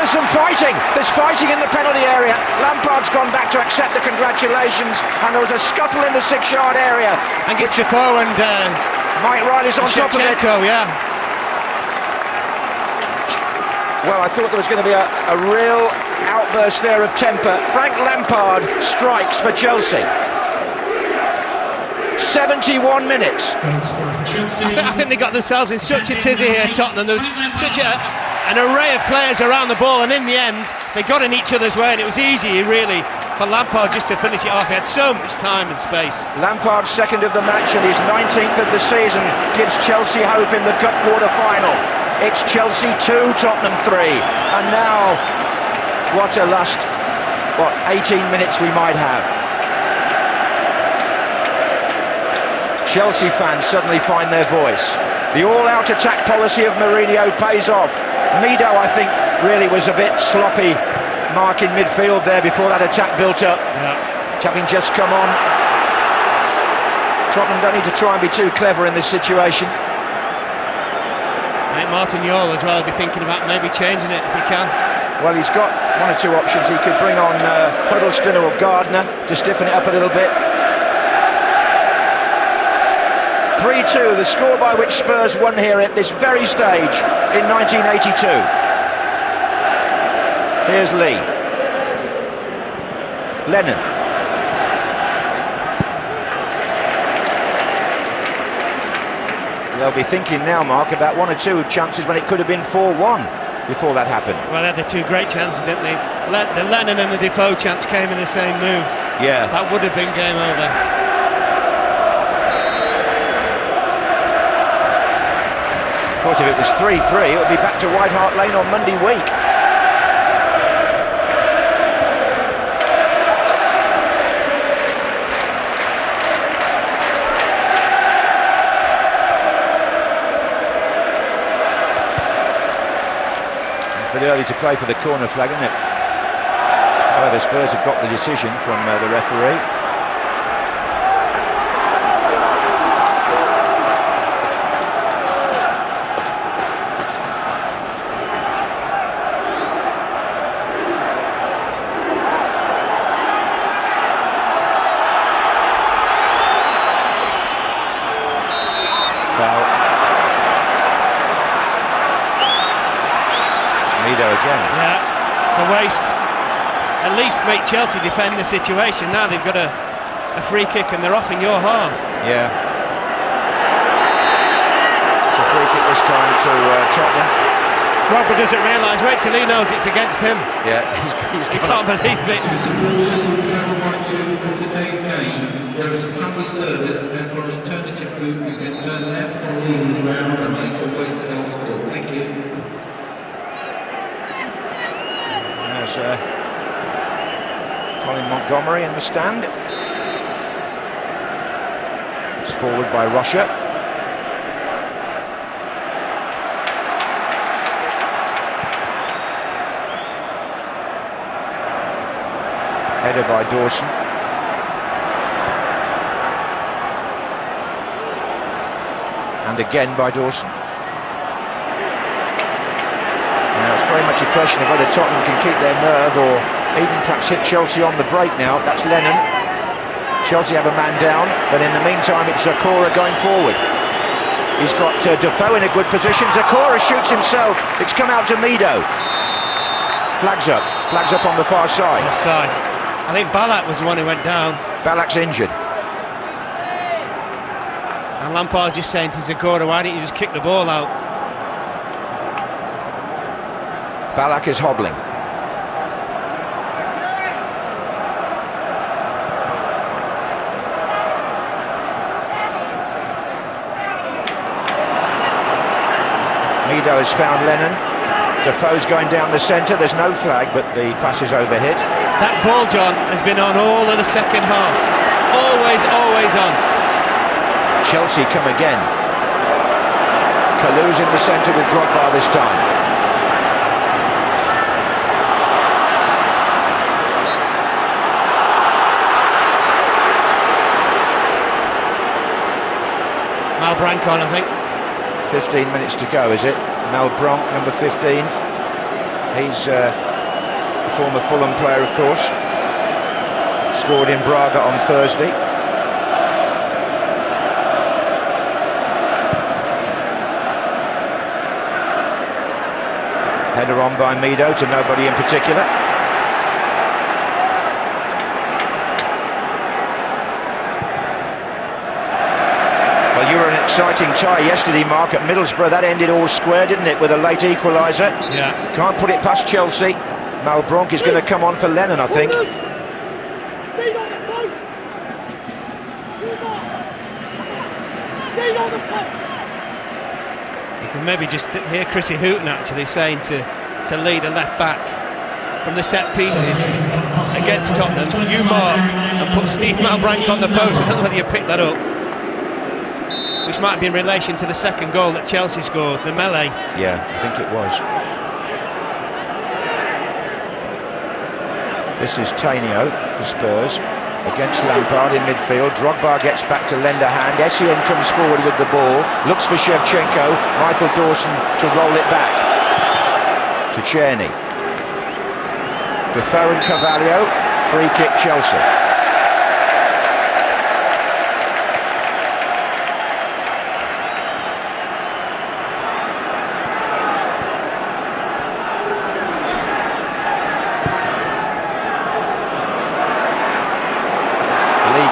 there's some fighting. There's fighting in the penalty area. Lampard's gone back to accept the congratulations, and there was a scuffle in the 6-yard area. I think it's Defoe and Mike Riley's on top of it. Yeah. Well, I thought there was going to be a real outburst there of temper. Frank Lampard strikes for Chelsea. 71 minutes. I think they got themselves in such a tizzy here, Tottenham. There was such an array of players around the ball, and in the end, they got in each other's way, and it was easy, really, for Lampard just to finish it off. He had so much time and space. Lampard's second of the match and his 19th of the season gives Chelsea hope in the cup quarter-final. It's Chelsea 2, Tottenham 3. And now, what a last, 18 minutes we might have. Chelsea fans suddenly find their voice. The all-out attack policy of Mourinho pays off. Mido, I think, really was a bit sloppy mark in midfield there before that attack built up. Yeah. Having just come on. Tottenham don't need to try and be too clever in this situation. I think Martin Yole as well will be thinking about maybe changing it if he can. Well, he's got one or two options. He could bring on Huddleston or Gardner to stiffen it up a little bit. 3-2, the score by which Spurs won here at this very stage in 1982. Here's Lee. Lennon. They'll be thinking now, Mark, about one or two chances when it could have been 4-1 before that happened. Well, they had the two great chances, didn't they? The Lennon and the Defoe chance came in the same move. Yeah. That would have been game over. Of course, if it was 3-3, it would be back to White Hart Lane on Monday week. Pretty early to play for the corner flag, isn't it? However, Spurs have got the decision from the referee. Again. Yeah, it's a waste. At least make Chelsea defend the situation. Now they've got a free kick and they're off in your half. Yeah. It's a free kick this time to Tottenham. Drogba doesn't realise. Wait till he knows it's against him. Yeah, he's You can't believe it. To supporters who travel by tube for today's game, there is a Sunday service, and for an alternative route you can turn left or lean around and make your way to Elf School. Thank you. Colin Montgomery in the stand. It's forward by Rocha. Header by Dawson. And again by Dawson. Now it's very much a question of whether Tottenham can keep their nerve or even perhaps hit Chelsea on the break now. That's Lennon. Chelsea have a man down, but in the meantime it's Zakora going forward. He's got Defoe in a good position. Zakora shoots himself. It's come out to Mido. Flags up on the far side. Offside. I think Ballack was the one who went down. Ballack's injured. And Lampard's just saying to Zakora, why don't you just kick the ball out? Ballack is hobbling. Mido has found Lennon. Defoe's going down the centre. There's no flag, but the pass is overhit. That ball, John, has been on all of the second half. Always on. Chelsea come again. Kalou's in the centre with Drogba this time. Malbranque on, I think. 15 minutes to go, is it? Malbranque, number 15. He's a former Fulham player, of course. Scored in Braga on Thursday. Header on by Mido to nobody in particular. Well, you were an exciting tie yesterday, Mark, at Middlesbrough. That ended all square, didn't it, with a late equaliser? Yeah. Can't put it past Chelsea. Malbronk is going to come on for Lennon, I think. You can maybe just hear Chrissy Hooton actually saying to lead a left back from the set pieces against Tottenham. You mark and put Steve Malbrank on the post. I don't know whether you picked that up. Which might be in relation to the second goal that Chelsea scored, the melee. Yeah, I think it was. This is Tainio for Spurs against Lampard in midfield. Drogba gets back to lend a hand. Essien comes forward with the ball, looks for Shevchenko. Michael Dawson to roll it back to Czerny. Defoe and Carvalho, free kick Chelsea.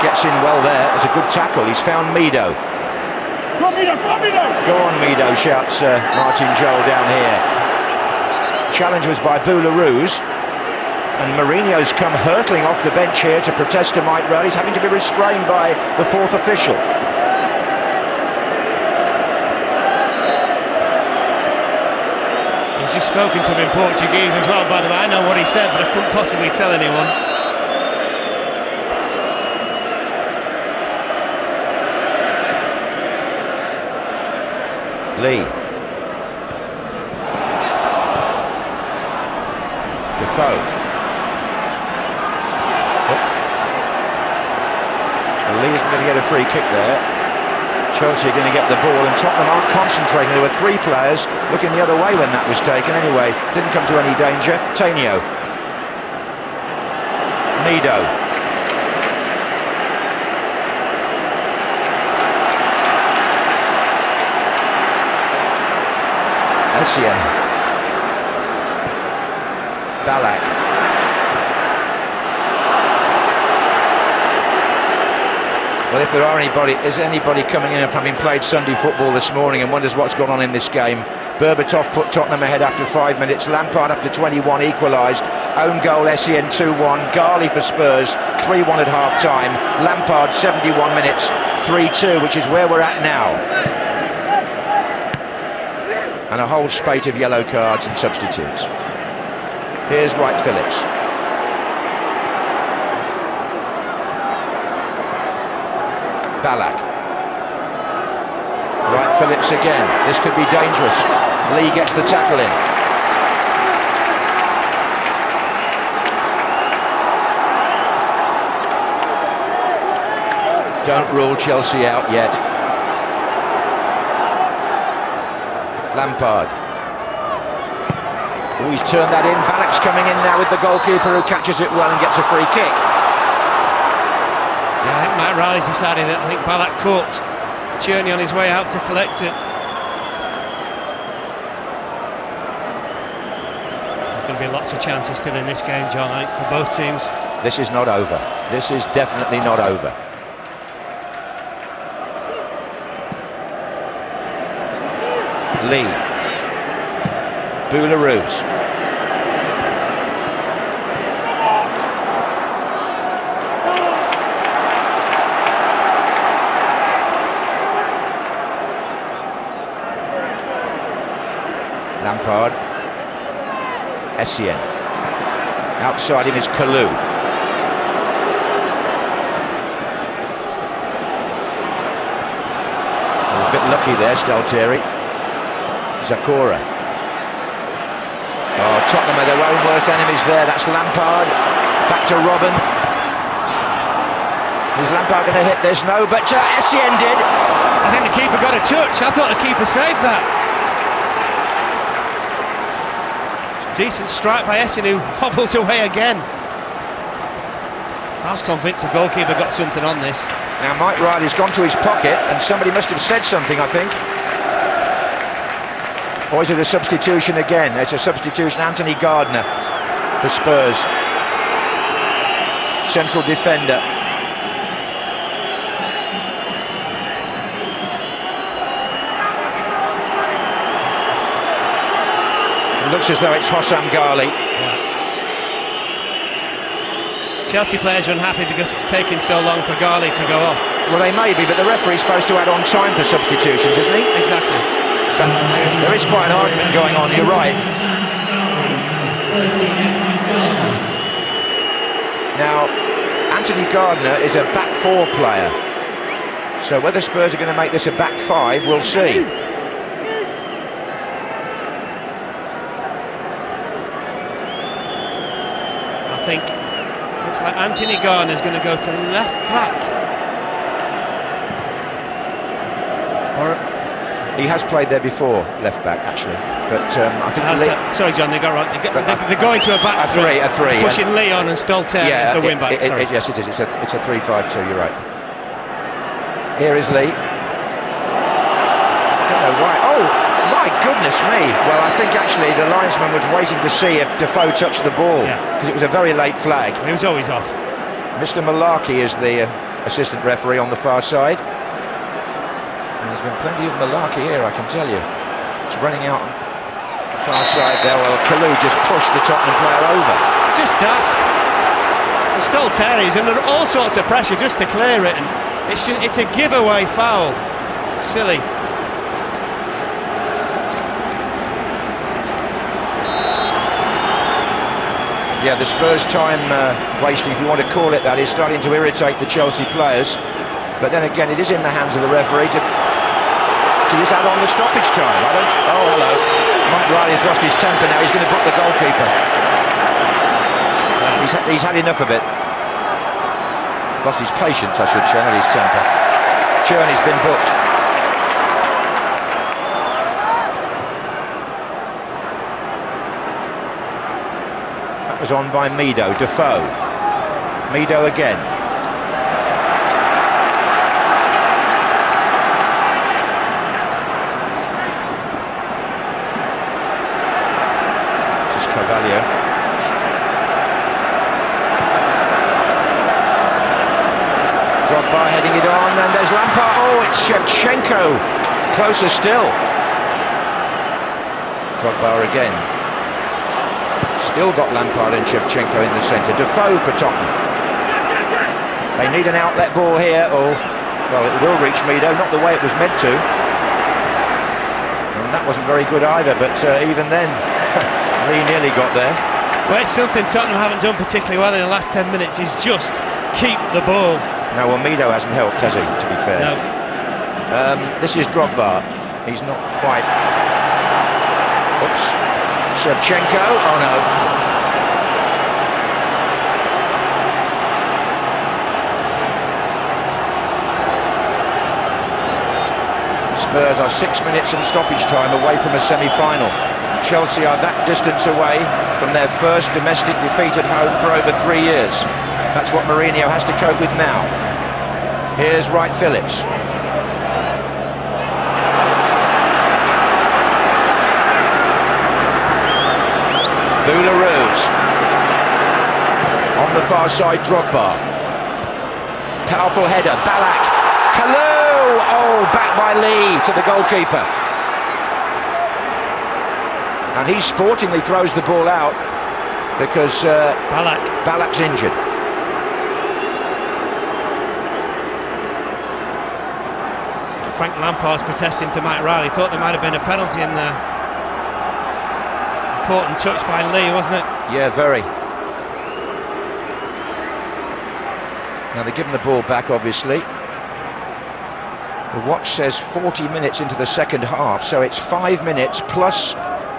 Gets in well there. It's a good tackle. He's found Mido. Go on, Mido! Go on, Mido! Shouts Martin Joel down here. Challenge was by Boularus, and Mourinho's come hurtling off the bench here to protest to Mike Rowley. He's having to be restrained by the fourth official. He's just spoken to him in Portuguese as well, by the way. I know what he said, but I couldn't possibly tell anyone. Lee. Defoe. Well, Lee isn't going to get a free kick there. Chelsea are going to get the ball, and Tottenham aren't concentrating. There were three players looking the other way when that was taken. Anyway, didn't come to any danger. Tainio. Mido. Essien. Ballack. Well, if there are is anybody coming in having played Sunday football this morning and wonders what's gone on in this game? Berbatov put Tottenham ahead after 5 minutes. Lampard after 21 equalised. Own goal Essien 2-1. Garley for Spurs 3-1 at half-time. Lampard 71 minutes 3-2, which is where we're at now. And a whole spate of yellow cards and substitutes. Here's Wright Phillips. Ballack. Wright Phillips again. This could be dangerous. Lee gets the tackle in. Don't rule Chelsea out yet. Lampard. Oh, he's turned that in. Ballack's coming in now with the goalkeeper, who catches it well and gets a free kick. Yeah, I think Mike Riley's decided that I think Ballack caught Czerny on his way out to collect it. There's going to be lots of chances still in this game, John, I think, for both teams. This is not over. This is definitely not over. Lee. Boularus. Lampard. Essien. Outside him is Kalou. A bit lucky there, Stalteri. Zakora. Oh, Tottenham are their own worst enemies there. That's Lampard. Back to Robben. Is Lampard going to hit this? No, but Essien did. I think the keeper got a touch. I thought the keeper saved that. Decent strike by Essen, who hobbles away again. I was convinced the goalkeeper got something on this. Now Mike Riley's gone to his pocket and somebody must have said something, I think. Or is it a substitution again? It's a substitution, Anthony Gardner for Spurs. Central defender. It looks as though it's Hossam Ghali. Chelsea players are unhappy because it's taking so long for Ghali to go off. Well, they may be, but the referee's supposed to add on time for substitutions, isn't he? Exactly. But there is quite an argument going on, you're right. Now, Anthony Gardner is a back four player. So whether Spurs are going to make this a back five, we'll see. I think looks like Anthony Gardner's going to go to left back. Or he has played there before, left back actually. But I think sorry, John, they got right. They're going to a back three, pushing Leon and Stolter as the wing back. Yes, it is. It's a 3-5-2. You're right. Here is Lee. I don't know why. Oh, my goodness me! Well, I think actually the linesman was waiting to see if Defoe touched the ball because it was a very late flag. He was always off. Mr. Malarkey is the assistant referee on the far side. And there's been plenty of malarkey here, I can tell you. It's running out on the far side there. Well, Kalou just pushed the Tottenham player over. Just daft. Stolteri's under all sorts of pressure just to clear it, and it's a giveaway foul. Silly. Yeah, the Spurs time wasting, if you want to call it that, is starting to irritate the Chelsea players. But then again, it is in the hands of the referee to just add on the stoppage time. Oh, hello. Mike Riley's lost his temper now. He's going to book the goalkeeper. He's had enough of it. Lost his patience, I should say, not his temper. Cherney's been booked. That was on by Mido. Defoe. Mido again. Carvalho. Drogba heading it on, and there's Lampard. Oh, it's Shevchenko. Closer still. Drogba again. Still got Lampard and Shevchenko in the centre. Defoe for Tottenham. They need an outlet ball here, or well, it will reach Mido, not the way it was meant to. And that wasn't very good either, but even then. He nearly got there. Well, it's something Tottenham haven't done particularly well in the last 10 minutes, is just keep the ball. No, well, Mido hasn't helped, has he, to be fair? No. This is Drogba. He's not quite... Oops. Shevchenko. Oh, no. Spurs are 6 minutes and stoppage time away from a semi-final. Chelsea are that distance away from their first domestic defeat at home for over 3 years. That's what Mourinho has to cope with now. Here's Wright Phillips. Boularus. On the far side, Drogba. Powerful header, Ballack. Kalou! Oh, back by Lee to the goalkeeper. And he sportingly throws the ball out because Ballack's injured. Frank Lampard's protesting to Mike Riley. Thought there might have been a penalty in there. Important touch by Lee, wasn't it? Yeah, very. Now they're giving the ball back, obviously. The watch says 40 minutes into the second half, so it's 5 minutes plus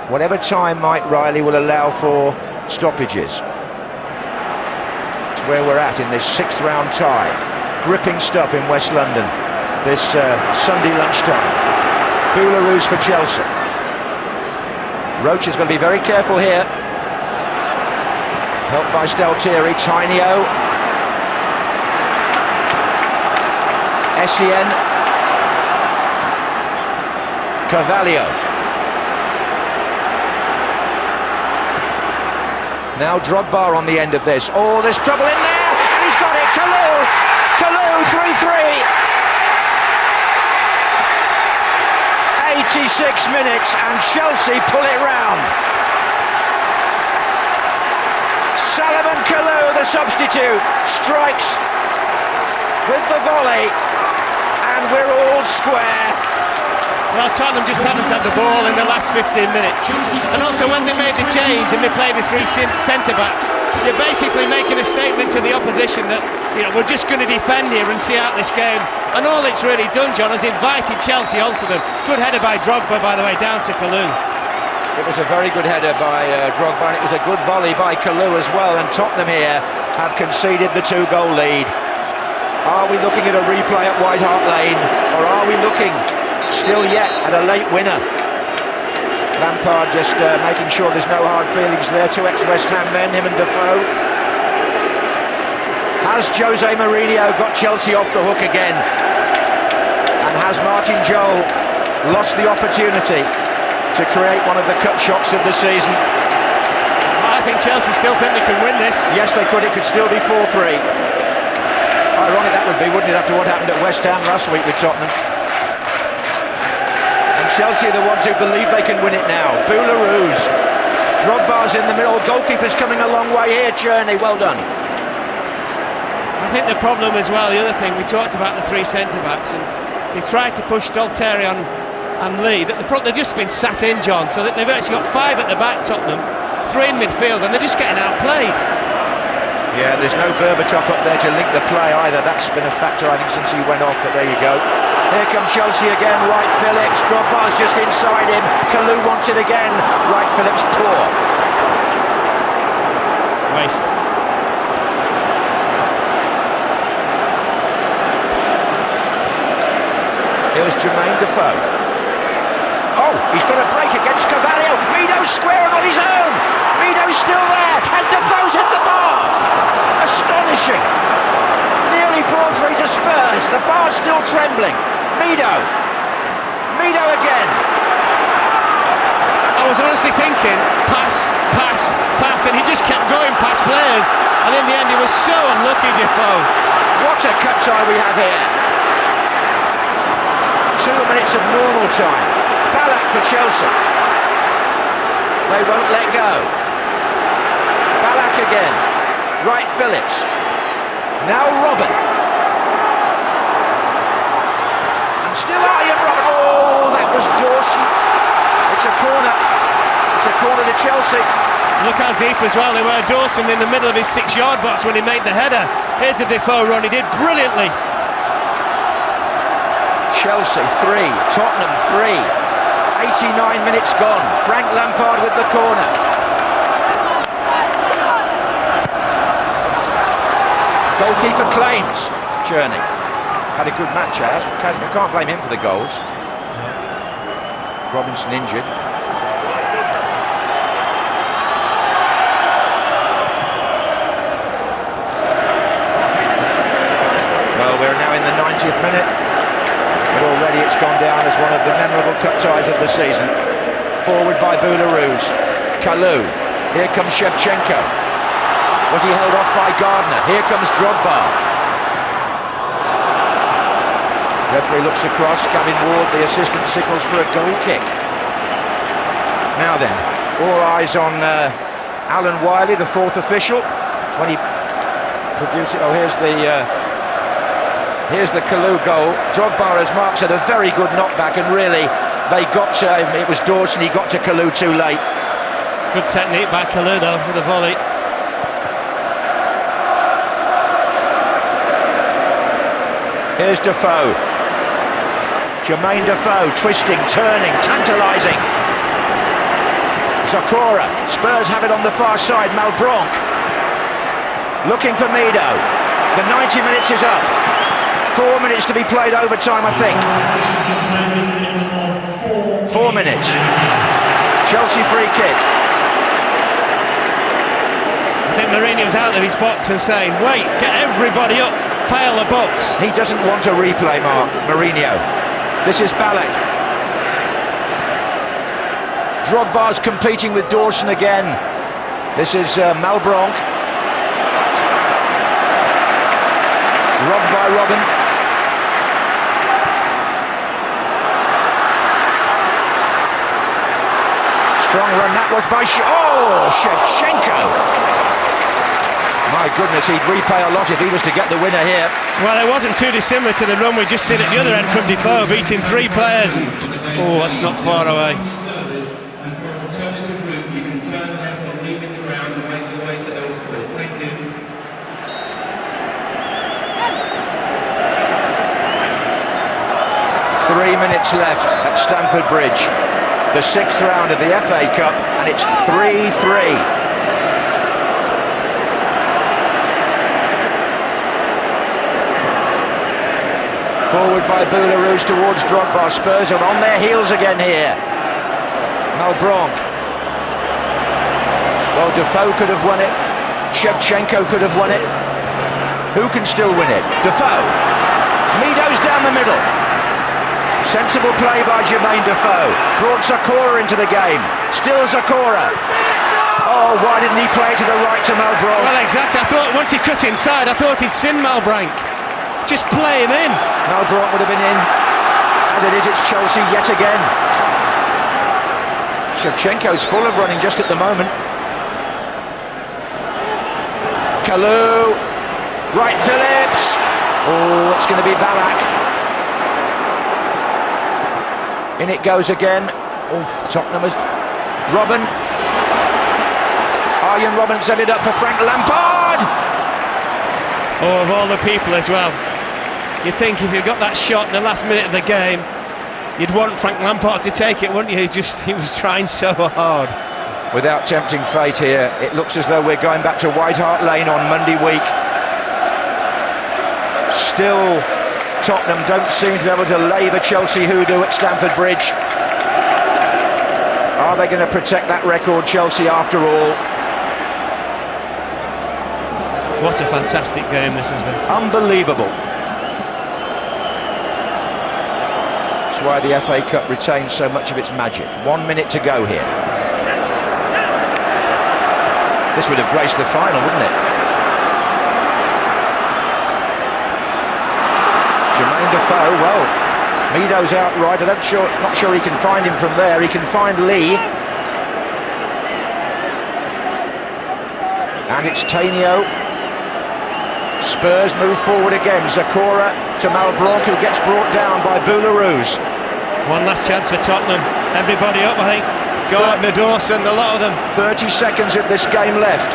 whatever time Mike Riley will allow for stoppages. It's where we're at in this 6th round tie. Gripping stuff in West London this Sunday lunchtime. Boularus for Chelsea. Roach is going to be very careful here. Helped by Steltieri, Tainio. Essien. Carvalho. Now Drogba on the end of this. Oh, there's trouble in there, and he's got it. Kalou, 3-3. 86 minutes, and Chelsea pull it round. Salomon Kalou, the substitute, strikes with the volley, and we're all square. Well, Tottenham just haven't had the ball in the last 15 minutes. And also when they made the change and they played the three centre-backs, you're basically making a statement to the opposition that, we're just going to defend here and see out this game. And all it's really done, John, is invited Chelsea onto them. Good header by Drogba, by the way, down to Kalou. It was a very good header by Drogba, and it was a good volley by Kalou as well. And Tottenham here have conceded the 2-goal lead. Are we looking at a replay at White Hart Lane, or are we looking still yet at a late winner? Lampard just making sure there's no hard feelings there. Two ex-West Ham men, him and Defoe. Has Jose Mourinho got Chelsea off the hook again? And has Martin Jol lost the opportunity to create one of the cut shots of the season? I think Chelsea still think they can win this. Yes, they could. It could still be 4-3. Ironic that would be, wouldn't it, after what happened at West Ham last week with Tottenham? Chelsea are the ones who believe they can win it now. Boularus. Drogba's in the middle. Goalkeeper's coming a long way here. Cherney, well done. I think the problem as well, the other thing, we talked about the three centre-backs, and they tried to push Steltieri on and Lee. They've just been sat in, John, so that they've actually got 5 at the back, Tottenham, 3 in midfield, and they're just getting outplayed. Yeah, there's no Berbatov up there to link the play either. That's been a factor, I think, since he went off, but there you go. Here come Chelsea again, Wright Phillips, Drogba's just inside him, Kalou wants it again, Wright Phillips poor. Waste. Here's Jermaine Defoe. Oh, he's got a break against Carvalho, Mido's squaring on his own, Mido's still there, and Defoe's hit the bar. Astonishing. Nearly 4-3 to Spurs, the bar's still trembling. Mido again. I was honestly thinking, pass, and he just kept going past players, and in the end he was so unlucky, Defoe. What a cut tie we have here. 2 minutes of normal time. Ballack for Chelsea. They won't let go. Ballack again. Wright Phillips. Now Robin. Still Arjen Robben. Oh, that was Dawson. It's a corner. It's a corner to Chelsea. Look how deep as well they were. Dawson in the middle of his 6-yard box when he made the header. Here's a Defoe run. He did brilliantly. Chelsea 3, Tottenham 3. 89 minutes gone. Frank Lampard with the corner. Goalkeeper claims. Cherney. Had a good match, I can't blame him for the goals. Robinson injured. Well, we're now in the 90th minute, but already it's gone down as one of the memorable cut ties of the season. Forward by Boularus. Kalou. Here comes Shevchenko. Was he held off by Gardner? Here comes Drogba. Referee looks across, Gavin Ward, the assistant, signals for a goal kick. Now then, all eyes on Alan Wiley, the 4th official. When he produced it, here's the Kalou goal. Drogba, as Mark said, a very good knockback, and really, they got to him. It was Dawson, he got to Kalou too late. Good technique by Kalou though, for the volley. Here's Defoe. Jermaine Defoe, twisting, turning, tantalising. Zakora, Spurs have it on the far side, Malbronk. Looking for Mido. The 90 minutes is up. 4 minutes to be played overtime, I think. 4 minutes. Chelsea free kick. I think think Mourinho's out of his box and saying, wait, get everybody up, pile the box. He doesn't want a replay, Mark, Mourinho. This is Ballack. Drogba's competing with Dawson again. This is Malbronk. Robbed by Robin. Strong run that was by Shevchenko. My goodness, he'd repay a lot if he was to get the winner here. Well, it wasn't too dissimilar to the run we just seen at the other end from Defoe, beating 3 players. And, oh, that's not far away. Service, and for an alternative route, you can turn left and leave in the ground and make your way to Elscourt. Thank you. Three minutes left at Stamford Bridge. The 6th round of the FA Cup, and it's 3-3. Forward by Boularus towards Drogba. Spurs are on their heels again here. Malbronk. Well, Defoe could have won it. Shevchenko could have won it. Who can still win it? Defoe. Meadows down the middle. Sensible play by Jermaine Defoe. Brought Zakora into the game. Still Zakora. Oh, why didn't he play to the right to Malbronk? Well, exactly. I thought once he cut inside, I thought he'd seen Malbrank. Just play him in. Malbronk would have been in. As it is, it's Chelsea yet again. Shevchenko's full of running just at the moment. Kalou. Right, Phillips. Oh, it's going to be Ballack. In it goes again. Oh, Tottenham has... Robin. Arjen Robben set it up for Frank Lampard. Oh, of all the people as well. You'd think if you got that shot in the last minute of the game, you'd want Frank Lampard to take it, wouldn't you? He was trying so hard. Without tempting fate here, it looks as though we're going back to White Hart Lane on Monday week. Still, Tottenham don't seem to be able to lay the Chelsea hoodoo at Stamford Bridge. Are they going to protect that record, Chelsea, after all? What a fantastic game this has been. Unbelievable. That's why the FA Cup retains so much of its magic. 1 minute to go here. This would have graced the final, wouldn't it? Jermaine Defoe, well, Meadows outright. I'm not sure he can find him from there. He can find Lee. And it's Tainio. Spurs move forward again. Zakora to Malbronk, who gets brought down by Boularus. One last chance for Tottenham. Everybody up, I think. Gardner, Dawson, a lot of them. 30 seconds of this game left.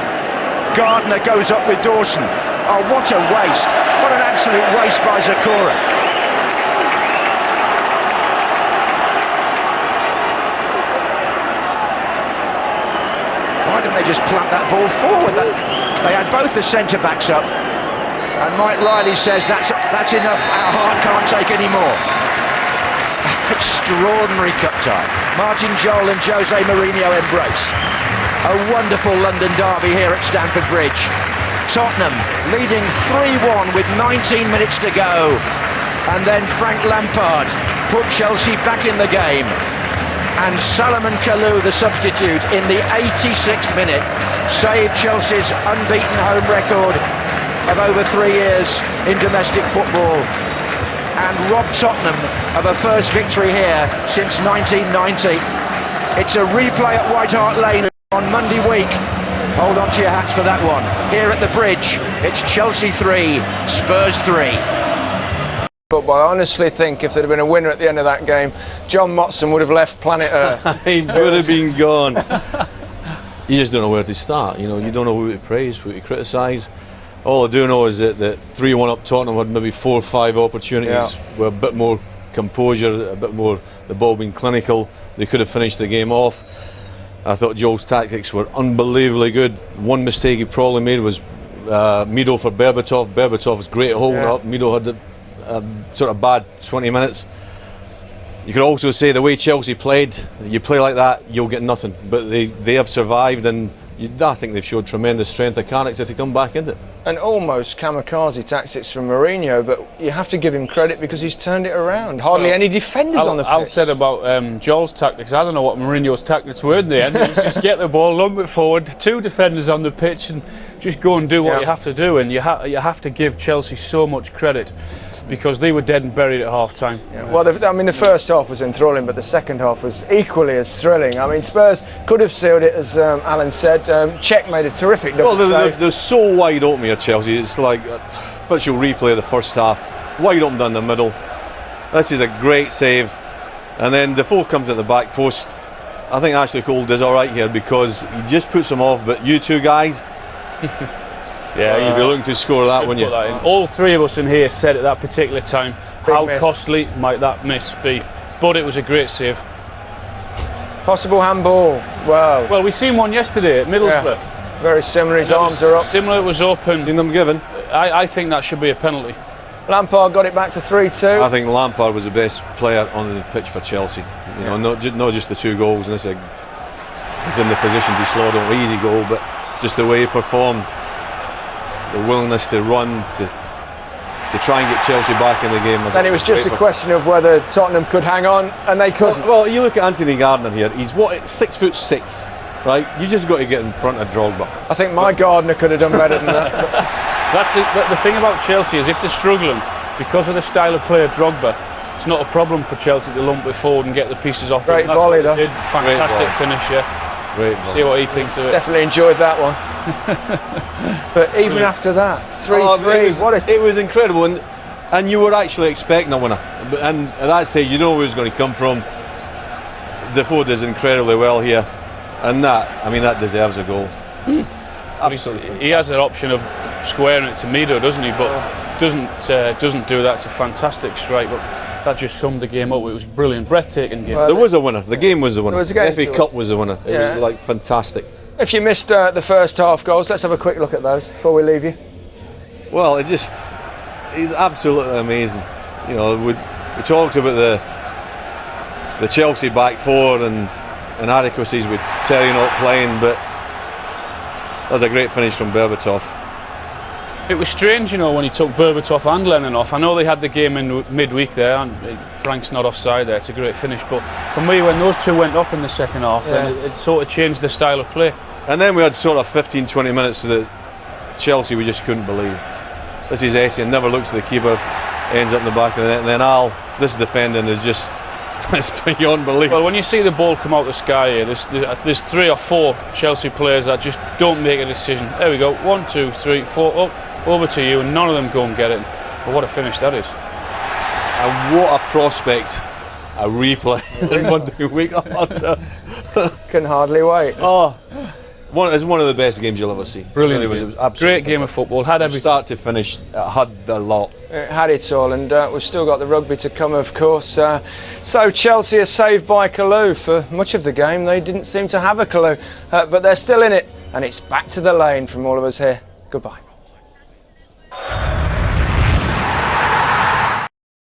Gardner goes up with Dawson. Oh, what a waste. What an absolute waste by Zakora. Why didn't they just plant that ball forward? They had both the centre-backs up. And Mike Liley says that's enough, our heart can't take any more. Extraordinary cup tie. Martin Jol and Jose Mourinho embrace. A wonderful London derby here at Stamford Bridge. Tottenham leading 3-1 with 19 minutes to go. And then Frank Lampard put Chelsea back in the game. And Salomon Kalou, the substitute, in the 86th minute, saved Chelsea's unbeaten home record of over 3 years in domestic football and robbed Tottenham of a first victory here since 1990. It's a replay at White Hart Lane on Monday week. Hold on to your hats for that one. Here at the Bridge, it's Chelsea 3, Spurs 3. Football. I honestly think if there'd have been a winner at the end of that game, John Motson would have left planet Earth. He would have been gone. You just don't know where to start, you know, you don't know who to praise, who to criticise. All I do know is that 3-1 up Tottenham had maybe 4 or 5 opportunities with a bit more composure, a bit more, the ball being clinical. They could have finished the game off. I thought Joel's tactics were unbelievably good. One mistake he probably made was Mido for Berbatov. Berbatov was great at holding it up. Mido had a sort of bad 20 minutes. You could also say the way Chelsea played, you play like that, you'll get nothing. But they have survived, and I think they've showed tremendous strength of character to come back into it. And almost kamikaze tactics from Mourinho, but you have to give him credit because he's turned it around. Hardly any defenders on the pitch. Al said about Joel's tactics, I don't know what Mourinho's tactics were in the end. It was just get the ball, lump it forward, 2 defenders on the pitch and just go and do what you have to do. And you have to give Chelsea so much credit because they were dead and buried at half-time. Yeah, well, the first half was enthralling, but the second half was equally as thrilling. I mean, Spurs could have sealed it, as Alan said. Czech made a terrific double save. They're so wide open here, Chelsea. It's like a virtual replay of the first half. Wide open down the middle. This is a great save. And then Defoe comes at the back post. I think Ashley Cole does all right here because he just puts him off. But you two guys, you'd be looking to score that, wouldn't you? All 3 of us in here said at that particular time, how costly might that miss be? But it was a great save. Possible handball. Wow. Well, we seen one yesterday at Middlesbrough. Yeah. Very similar. His arms are up. Similar. It was open. Seen them given. I think that should be a penalty. Lampard got it back to 3-2. I think Lampard was the best player on the pitch for Chelsea. You know, not just the 2 goals. And he's in the position to slot an easy goal, but just the way he performed, the willingness to run, to try and get Chelsea back in the game. Then it was just a question of whether Tottenham could hang on, and they couldn't. Well, you look at Anthony Gardner here. He's 6'6", right? You just got to get in front of Drogba. I think my Gardner could have done better than that. That's the thing about Chelsea is if they're struggling because of the style of play of Drogba, it's not a problem for Chelsea to lump it forward and get the pieces off. Great volley though. Fantastic finish, yeah. Great volley. See what he thinks of it. Definitely enjoyed that one. But even after that, 3-3. It was incredible, and you were actually expecting a winner. And at that stage, you know where it's going to come from. Defoe does incredibly well here, and that deserves a goal. Absolutely. He has an option of squaring it to Mido, doesn't he? But doesn't do that. It's a fantastic strike. But that just summed the game up. It was a brilliant, breathtaking game. Well, there was a winner. The game was the winner. The FA Cup was the winner. It was like fantastic. If you missed the first half goals, let's have a quick look at those before we leave you. Well, he's absolutely amazing. You know, we talked about the Chelsea back 4 and inadequacies with Terry not playing, but that was a great finish from Berbatov. It was strange, you know, when he took Berbatov and Lennon off. I know they had the game in midweek there, and Frank's not offside there. It's a great finish, but for me, when those 2 went off in the second half, then it sort of changed the style of play. And then we had sort of 15-20 minutes that Chelsea we just couldn't believe. This is Essien, never looks at the keeper, ends up in the back of the net, and then this defending is just it's beyond belief. Well, when you see the ball come out the sky here, there's 3 or 4 Chelsea players that just don't make a decision. There we go, 1, 2, 3, 4, up, over to you, and none of them go and get it. But what a finish that is. And what a prospect, a replay in Monday week. Can hardly wait. It's one of the best games you'll ever see. Brilliant. It was absolutely great game of football. Had everything. Start to finish, it had a lot. It had it all, and we've still got the rugby to come, of course. So Chelsea are saved by Kalou. For much of the game, they didn't seem to have a Kalou, but they're still in it, and it's back to the lane from all of us here. Goodbye.